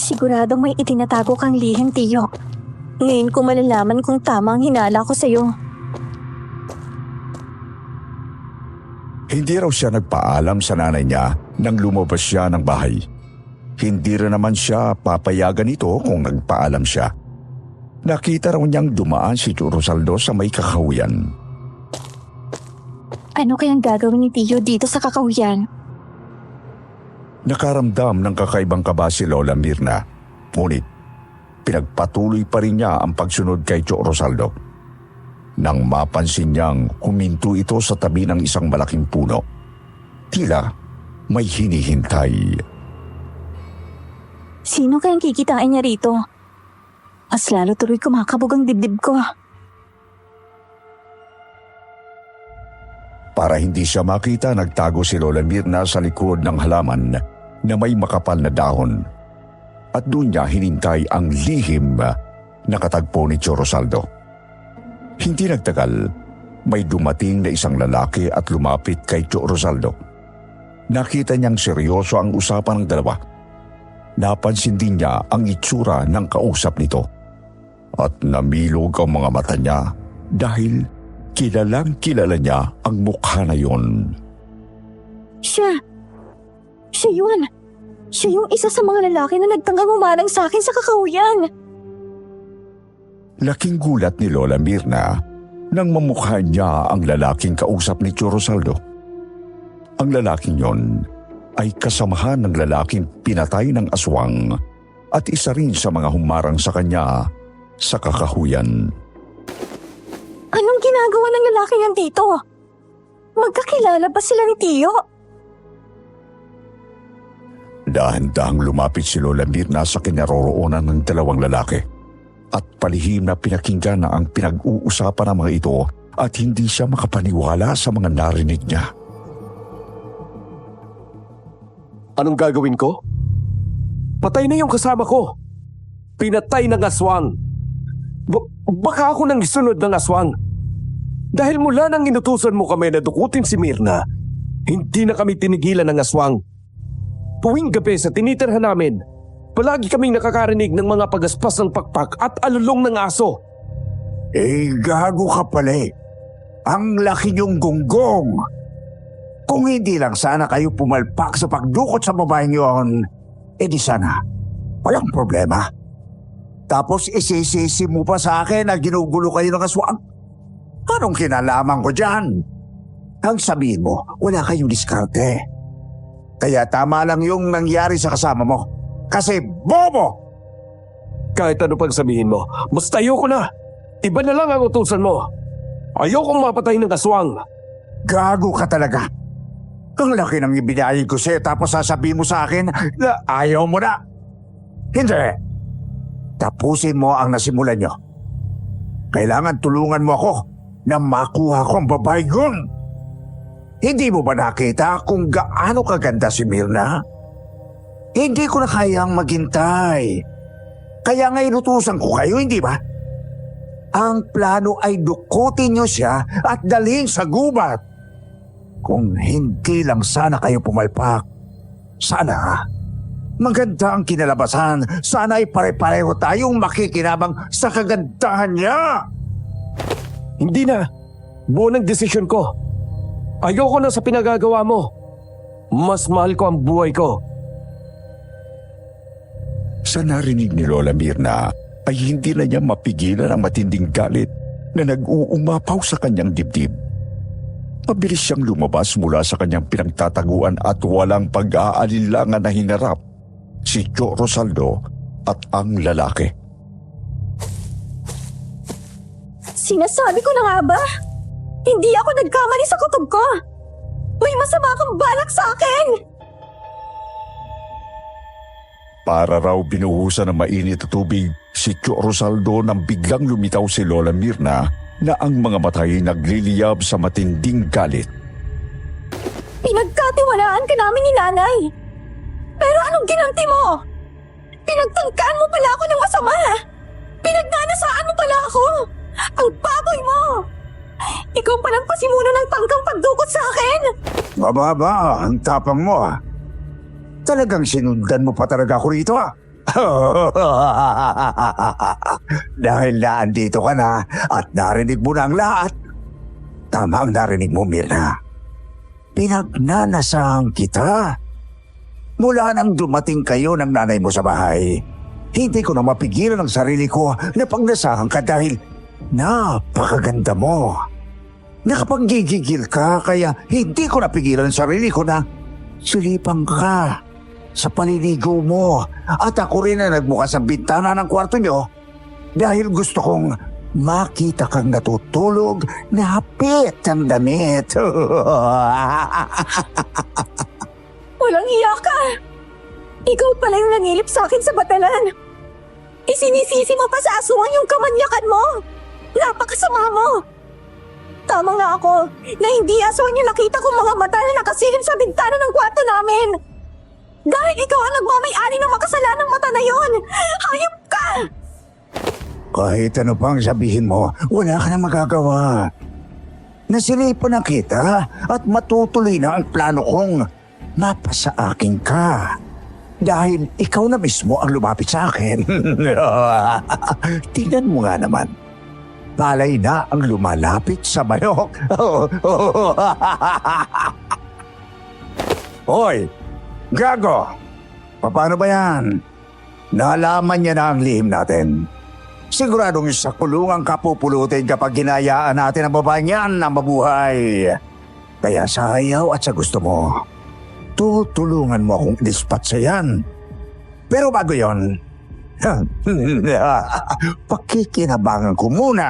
Siguradong may itinatago kang lihim, Tiyo. Ngayon ko malalaman kung tama ang hinala ko sa'yo. Hindi raw siya nagpaalam sa nanay niya nang lumabas siya ng bahay. Hindi rin naman siya papayagan ito kung nagpaalam siya. Nakita raw niyang dumaan si Tio Rosaldo sa may kakahuyan. Ano kayang gagawin ni Tio dito sa kakahuyan? Nakaramdam ng kakaibang kaba si Lola Mirna. Ngunit pinagpatuloy pa rin niya ang pagsunod kay Tio Rosaldo. Nang mapansin niyang huminto ito sa tabi ng isang malaking puno, tila may hinihintay. Sino kayang kikitain niya rito? Mas lalo tuloy kumakabog ang dibdib ko. Para hindi siya makita, nagtago si Lola Mirna sa likod ng halaman na may makapal na dahon. At doon niya hinintay ang lihim na katagpo ni Tio Rosaldo. Hindi nagtagal, may dumating na isang lalaki at lumapit kay Tio Rosaldo. Nakita niyang seryoso ang usapan ng dalawa. Napansin din niya ang itsura ng kausap nito. At namilog ang mga mata niya dahil kilalang kilala niya ang mukha na yon. Siya yun. Siya yung isa sa mga lalaki na nagtanggang umarang sa akin sa kakahuyan. Laking gulat ni Lola Mirna nang mamukha niya ang lalaking kausap ni Tio Rosaldo. Ang lalaking yon ay kasamahan ng lalaking pinatay ng aswang at isa rin sa mga humarang sa kanya sa kakahuyan. Anong ginagawa ng lalaki yan dito? Magkakilala ba sila ni Tio? Dahan-dahang lumapit si Lola Mirna sa kinaroroonan ng dalawang lalaki at palihim na pinakinggan na ang pinag-uusapan ng mga ito at hindi siya makapaniwala sa mga narinig niya. Anong gagawin ko? Patay na yung kasama ko. Pinatay ng aswang. Baka ako nang isunod ng aswang. Dahil mula nang inutusan mo kami na dukutin si Mirna, hindi na kami tinigilan ng aswang. Tuwing gabi sa tinitirhan namin, palagi kaming nakakarinig ng mga pagaspas ng pakpak at alulong ng aso. Gago ka pala eh. Ang laki niyong gonggong. Kung hindi lang sana kayo pumalpak sa pagdukot sa babaeng yon, di sana walang problema. Tapos isisisi mo pa sa akin na ginugulo kayo ng aswang. Anong kinalaman ko dyan? Ang sabihin mo, wala kayong diskarte. Kaya tama lang yung nangyari sa kasama mo. Kasi bobo! Kahit ano pang sabihin mo, basta ayoko na. Iba na lang ang utusan mo. Ayokong mapatay ng aswang. Gago ka talaga. Ang laki ng ibinayad ko sa'yo tapos sasabihin mo sa akin na ayaw mo na. Hindi. Tapusin mo ang nasimulan nyo. Kailangan tulungan mo ako na makuha ko ang babae yun. Hindi mo ba nakita kung gaano kaganda si Mirna? Hindi ko na kayang maghintay. Kaya nga inutusan ko kayo, hindi ba? Ang plano ay dukutin nyo siya at dalhin sa gubat. Kung hindi lang sana kayo pumalpak, sana maganda ang kinalabasan. Sana ay pare-pareho tayong makikinabang sa kagandahan niya. Hindi na. Buo ng desisyon ko. Ayoko na sa pinagagawa mo. Mas mahal ko ang buhay ko. Sa narinig ni Lola Mirna ay hindi na niya mapigilan ang matinding galit na nag-uumapaw sa kanyang dibdib. Mabilis siyang lumabas mula sa kanyang pinagtataguan at walang pag-aalinlangan na hinarap si Tio Rosaldo at ang lalaki. Sinasabi ko na nga ba? Hindi ako nagkamali sa kutob ko. May masama kang balak sa akin. Para raw binuhusan ng mainit na tubig si Tio Rosaldo nang biglang lumitaw si Lola Mirna na ang mga mata ay nagliliyab sa matinding galit. Pinagkatiwalaan ka namin ni nanay. Pero anong ginanti mo? Pinagtangkaan mo pala ako ng masama. Pinagnanasaan mo pala ako. Ang baboy mo. Ikaw palang pasimuno ng tangkang pagdukot sa akin. Mababa, ang tapang mo ah. Talagang sinundan mo pa talaga ako rito ah. Dahil naandito ka na at narinig mo na ang lahat. Tama ang narinig mo, Mirna. Pinagnanasang kita. Mula nang dumating kayo ng nanay mo sa bahay, hindi ko na mapigilan ang sarili ko na pagnasahan ka dahil napakaganda mo. Nakapanggigigil ka kaya hindi ko napigilan ang sarili ko na silipan ka sa paliligo mo. At ako rin na nagbukas ang bintana ng kwarto nyo dahil gusto kong makita kang natutulog na hapit ang damit. Walang hiya ka! Ikaw pala yung nangilip sa akin sa batalan. Isinisisi mo pa sa aswang yung kamanyakan mo. Napakasama mo. Tama nga ako na hindi aswang yung nakita kong mga mata na nakasilip sa bintana ng kwarto namin. Dahil ikaw ang nagmamay-ari ng makasalanang mata na yon. Hayop ka! Kahit ano pang sabihin mo, wala ka na magagawa. Nasilipan na kita at matutuloy na ang plano kong mapasa akin ka. Dahil ikaw na mismo ang lumapit sa akin. Tingnan mo nga naman. Palay na ang lumalapit sa manok. Hoy, gago! Paano ba yan? Nalaman niya na ang lihim natin. Siguradong sa kulungang kapupulutin kapag ginayaan natin ang babaeng yan na mabuhay. Kaya sa ayaw at sa gusto mo, tutulungan mo akong ilispat sa yan. Pero bago yon, pakikinabangan ko muna.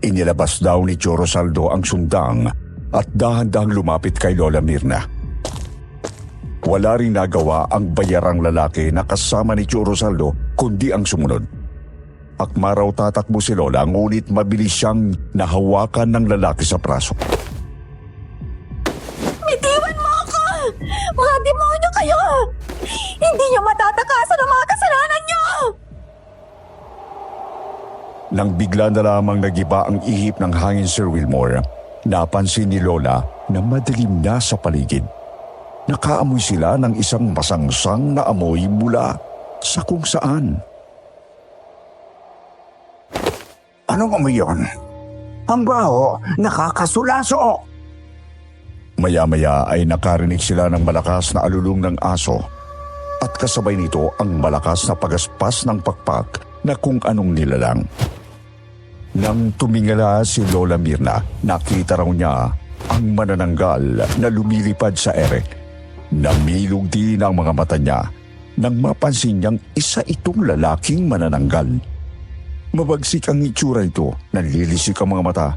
Inilabas daw ni Tio Rosaldo ang sundang at dahan-dahang lumapit kay Lola Mirna. Wala ring nagawa ang bayarang lalaki na kasama ni Tio Rosaldo kundi ang sumunod. Akma raw tatakbo si Lola ngunit mabilis siyang nahawakan ng lalaki sa braso. Bitiwan mo ako! Mga demonyo kayo! Hindi niyo matatakasan ang mga kasalanan niyo! Nang bigla na lamang nagiba ang ihip ng hangin, Sir Wilmore, napansin ni Lola na madilim na sa paligid. Nakaamoy sila ng isang masangsang na amoy mula sa kung saan. Anong amoy yun? Ang baho, nakakasulaso. Maya-maya ay nakarinig sila ng malakas na alulong ng aso at kasabay nito ang malakas na pagaspas ng pakpak na kung anong nilalang. Nang tumingala si Lola Mirna, nakita raw niya ang manananggal na lumilipad sa ere. Namilog din ang mga mata niya nang mapansin niyang isa itong lalaking manananggal. Mabagsik ang itsura ito, nanlilisik ang mga mata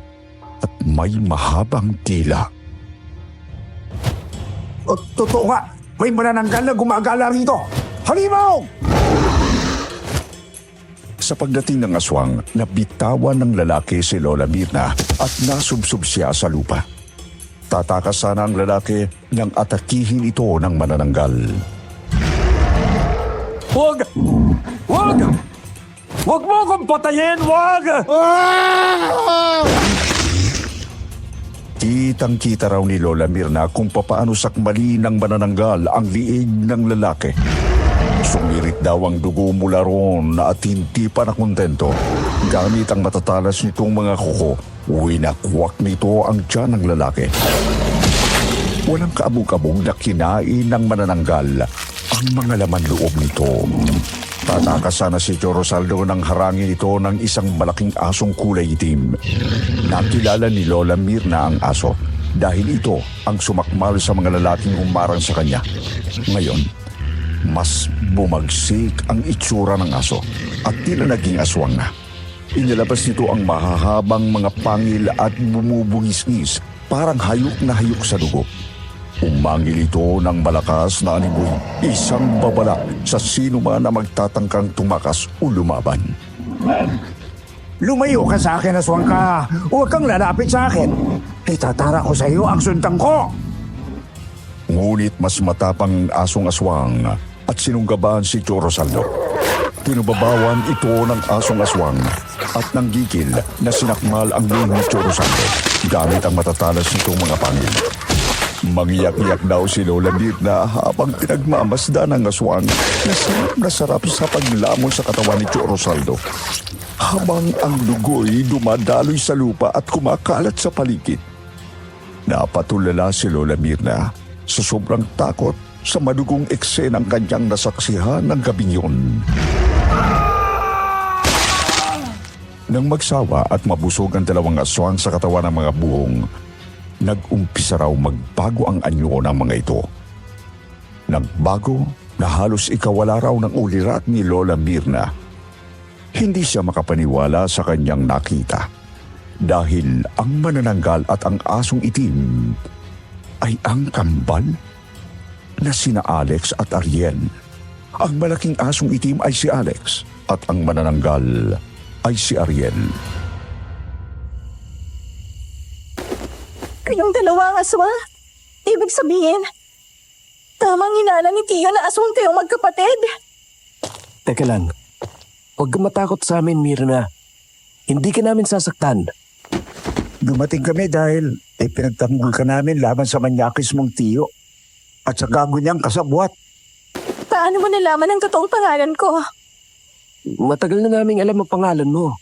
at may mahabang tila. Totoo nga, may manananggal na gumagala rito. Halimaw! Sa pagdating ng aswang, nabitawan ng lalaki si Lola Mirna at nasubsob siya sa lupa. Tatakas sana ang lalaki nang atakihin ito ng manananggal. Huwag! Huwag! Huwag mo akong patayin! Huwag! Kitang-kita raw ni Lola Mirna kung papaano sakmali ng manananggal ang liig ng lalaki. Sumirit daw ang dugo mula roon at hindi pa nakontento. Gamit ang matatalas nitong mga kuko, winakwak nito ang tiyan ng lalaki. Walang kaabog-abog na kinain ng manananggal ang mga laman loob nito. Tatakas sana si Tio Rosaldo nang harangin ito ng isang malaking asong kulay itim. Nakilala ni Lola Mirna ang aso dahil ito ang sumakmal sa mga lalaking humarang sa kanya. Ngayon, mas bumagsik ang itsura ng aso at tila naging aswang na. Inilabas nito ang mahahabang mga pangil at bumubungis-ngis parang hayok na hayok sa dugo. Umangil ito ng malakas na animoy, isang babala sa sino man na magtatangkang tumakas o lumaban. Lumayo ka sa akin, aswang ka. Huwag kang lalapit sa akin. Itatara ko sa iyo ang suntang ko. Ngunit mas matapang asong aswang at sinunggaban si Tio Rosaldo. Tinubabawan ito ng asong aswang at nanggigil na sinakmal ang lihim ni Tio Rosaldo gamit ang matatalas nitong mga pangil. Mangiyak-iyak daw si Lola Mirna habang pinagmamasdan ng aswang na sarap sa paglamon sa katawan ni Tio Rosaldo. Habang ang dugo'y dumadaloy sa lupa at kumakalat sa paligid. Napatulala si Lola Mirna sa sobrang takot sa madugong eksenang kanyang nasaksihan ng gabing yun. Nang magsawa at mabusog ang dalawang aswang sa katawan ng mga buhong, nag-umpisa raw magbago ang anyo ng mga ito. Nagbago na halos ikawala raw ng ulirat ni Lola Mirna. Hindi siya makapaniwala sa kanyang nakita dahil ang manananggal at ang asong itim ay ang kambal na sina Alex at Ariel. Ang malaking asong itim ay si Alex at ang manananggal ay si Ariel. Kayong dalawa ang aswang? Ibig sabihin, tamang hinala ni Tio na aswang kayong magkapatid. Teka lang. Huwag kang matakot sa amin, Mirna. Hindi ka namin sasaktan. Dumating kami dahil pinagtanggol ka namin laban sa manyakis mong tiyo at sa gago niyang kasabwat. Paano mo nalaman ang totoong pangalan ko? Matagal na naming alam ang pangalan mo.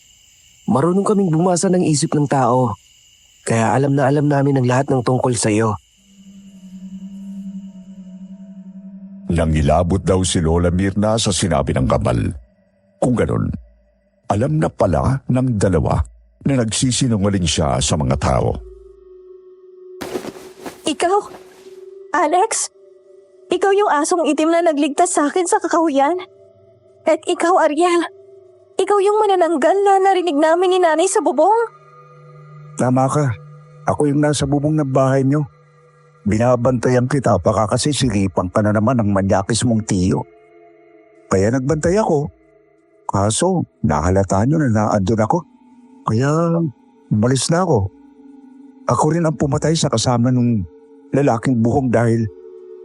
Marunong kaming bumasa ng isip ng tao. Kaya alam na alam namin ang lahat ng tungkol sa iyo. Nangilabot daw si Lola Mirna sa sinabi ng kambal. Kung ganon, alam na pala ng dalawa na nagsisinungaling siya sa mga tao. Ikaw? Alex? Ikaw yung asong itim na nagligtas sa akin sa kakahuyan? At ikaw, Ariel? Ikaw yung manananggal na narinig namin ni nanay sa bubong? Tama ka. Ako yung nasa bubong ng bahay niyo. Binabantayan kita baka kasi siripang ka na naman ng manyakis mong tiyo. Kaya nagbantay ako. Kaso, nahalata niyo na naandun ako. Kaya, umalis na ako. Ako rin ang pumatay sa kasama ng lalaking buhong dahil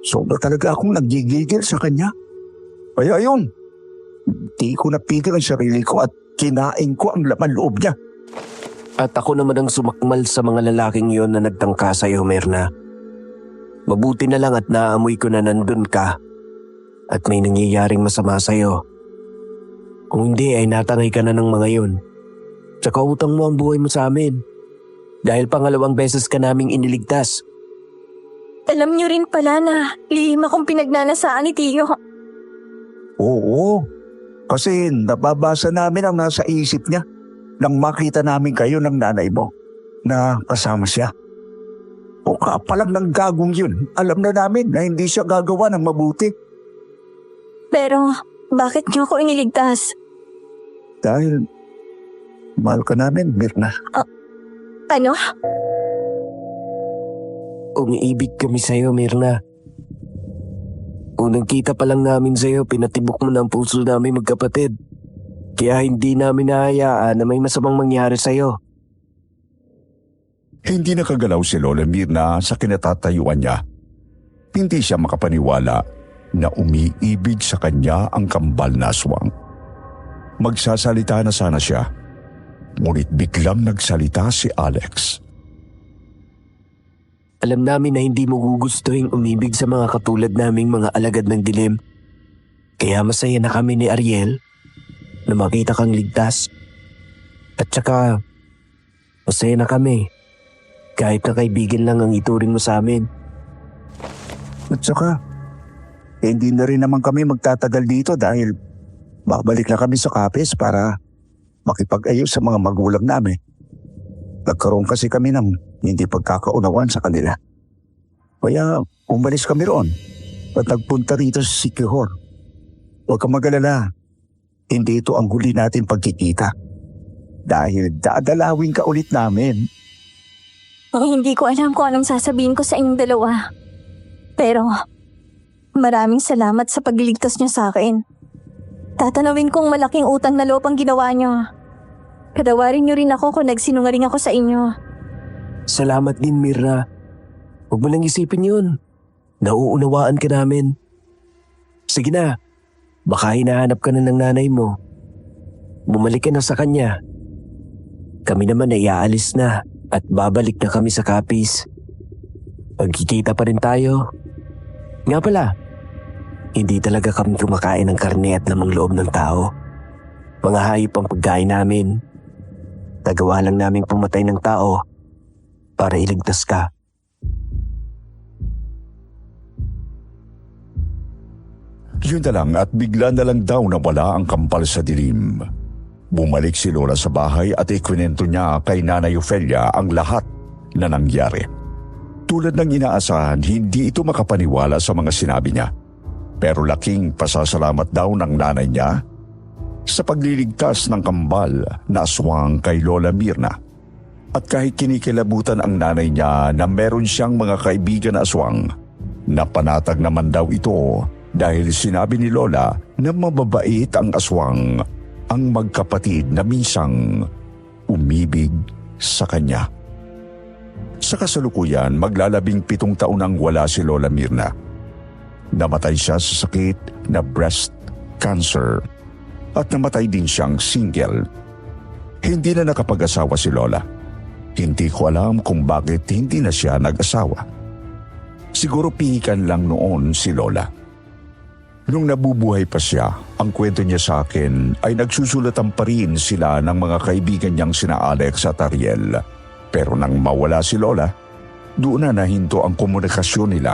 sobra talaga akong nagigigil sa kanya. Kaya ayun, di ko napigil ang sarili ko at kinain ko ang laman loob niya. At ako naman ang sumakmal sa mga lalaking yon na nagtangka sa iyo, Mirna. Mabuti na lang at naamoy ko na nandun ka at may nangyayaring masama sa iyo. Kung hindi ay natangay ka na ng mga yon. Tsaka utang mo ang buhay mo sa amin. Dahil pangalawang beses ka naming iniligtas. Alam niyo rin pala na lihim akong pinagnanasaan ni Tio. Oo, kasi nababasa namin ang nasa isip niya nang makita namin kayo ng nanay mo na kasama siya. O kapalang ng gagong yun, alam na namin na hindi siya gagawa ng mabuti. Pero bakit niyo ako iniligtas? Dahil mahal ka namin, Mirna. Ano? Umiibig kami sa iyo, Mirna. Unang kita pa lang namin sa iyo, pinatibok mo ng puso namin magkapatid. Kaya hindi namin nahayaan na may masamang mangyari sa iyo. Hindi nakagalaw si Lola Mirna sa kinatatayuan niya. Hindi siya makapaniwala na umiibig sa kanya ang kambal na aswang. Magsasalita na sana siya, ngunit biglang nagsalita si Alex. Alam namin na hindi mo gugustuhin umibig sa mga katulad naming mga alagad ng dilim. Kaya masaya na kami ni Ariel na makita kang ligtas. At saka, masaya na kami kahit na kaibigan lang ang ituring mo sa amin. At saka, hindi na rin naman kami magtatagal dito dahil babalik na kami sa Capiz para makipag-ayos sa mga magulang namin. Nagkaroon kasi kami ng hindi pagkakaunawan sa kanila. Kaya umalis kami roon at nagpunta rito sa Siquijor. Huwag kang mag-alala, hindi ito ang huli natin pagkikita. Dahil dadalawin ka ulit namin. Hindi ko alam kung anong sasabihin ko sa inyong dalawa. Pero maraming salamat sa pagliligtas niyo sa akin. Tatanawin kong malaking utang na loob ang ginawa niyo. Katawarin niyo rin ako kung nagsinungaling ako sa inyo. Salamat din, Mirna. Huwag mo lang isipin yun. Nauunawaan ka namin. Sige na, baka hinahanap ka na ng nanay mo. Bumalik ka na sa kanya. Kami naman ay aalis na at babalik na kami sa Capiz. Magkikita pa rin tayo. Nga pala, hindi talaga kami kumakain ng karne at lamang loob ng tao. Mga hayop ang pagkain namin. Nagawa lang namin pumatay ng tao para iligtas ka. Yun na lang at bigla na lang daw nawala ang kambal sa dilim. Bumalik si Lola sa bahay at ikwinento niya kay Nanay Ofelia ang lahat na nangyari. Tulad ng inaasahan, hindi ito makapaniwala sa mga sinabi niya. Pero laking pasasalamat daw ng nanay niya sa pagliligtas ng kambal na aswang kay Lola Mirna. At kahit kinikilabutan ang nanay niya na meron siyang mga kaibigan na aswang, napanatag naman daw ito dahil sinabi ni Lola na mababait ang aswang, ang magkapatid na minsang umibig sa kanya. Sa kasalukuyan, maglalabing 7 taon nang wala si Lola Mirna. Namatay siya sa sakit na breast cancer at namatay din siyang single. Hindi na nakapag-asawa si Lola. Hindi ko alam kung bakit hindi na siya nag-asawa. Siguro pihikan lang noon si Lola. Nung nabubuhay pa siya, ang kwento niya sa akin ay nagsusulatan pa rin sila ng mga kaibigan niyang sina Alex at Ariel. Pero nang mawala si Lola, doon na nahinto ang komunikasyon nila.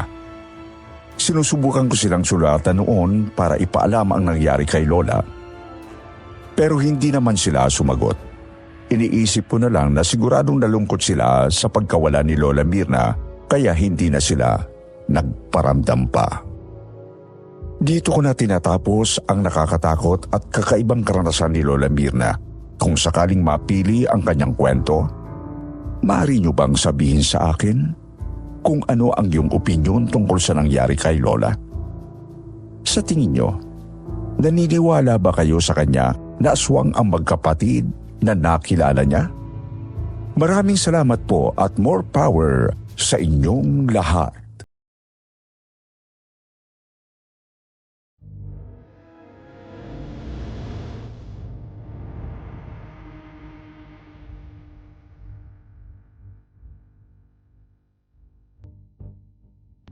Sinusubukan ko silang sulatan noon para ipaalam ang nangyari kay Lola. Pero hindi naman sila sumagot. Iniisip ko na lang na siguradong nalungkot sila sa pagkawala ni Lola Mirna kaya hindi na sila nagparamdam pa. Dito ko na tinatapos ang nakakatakot at kakaibang karanasan ni Lola Mirna. Kung sakaling mapili ang kanyang kwento, maaari niyo bang sabihin sa akin kung ano ang iyong opinyon tungkol sa nangyari kay Lola? Sa tingin niyo, naniniwala ba kayo sa kanya na aswang ang magkapatid na nakilala niya? Maraming salamat po at more power sa inyong lahat.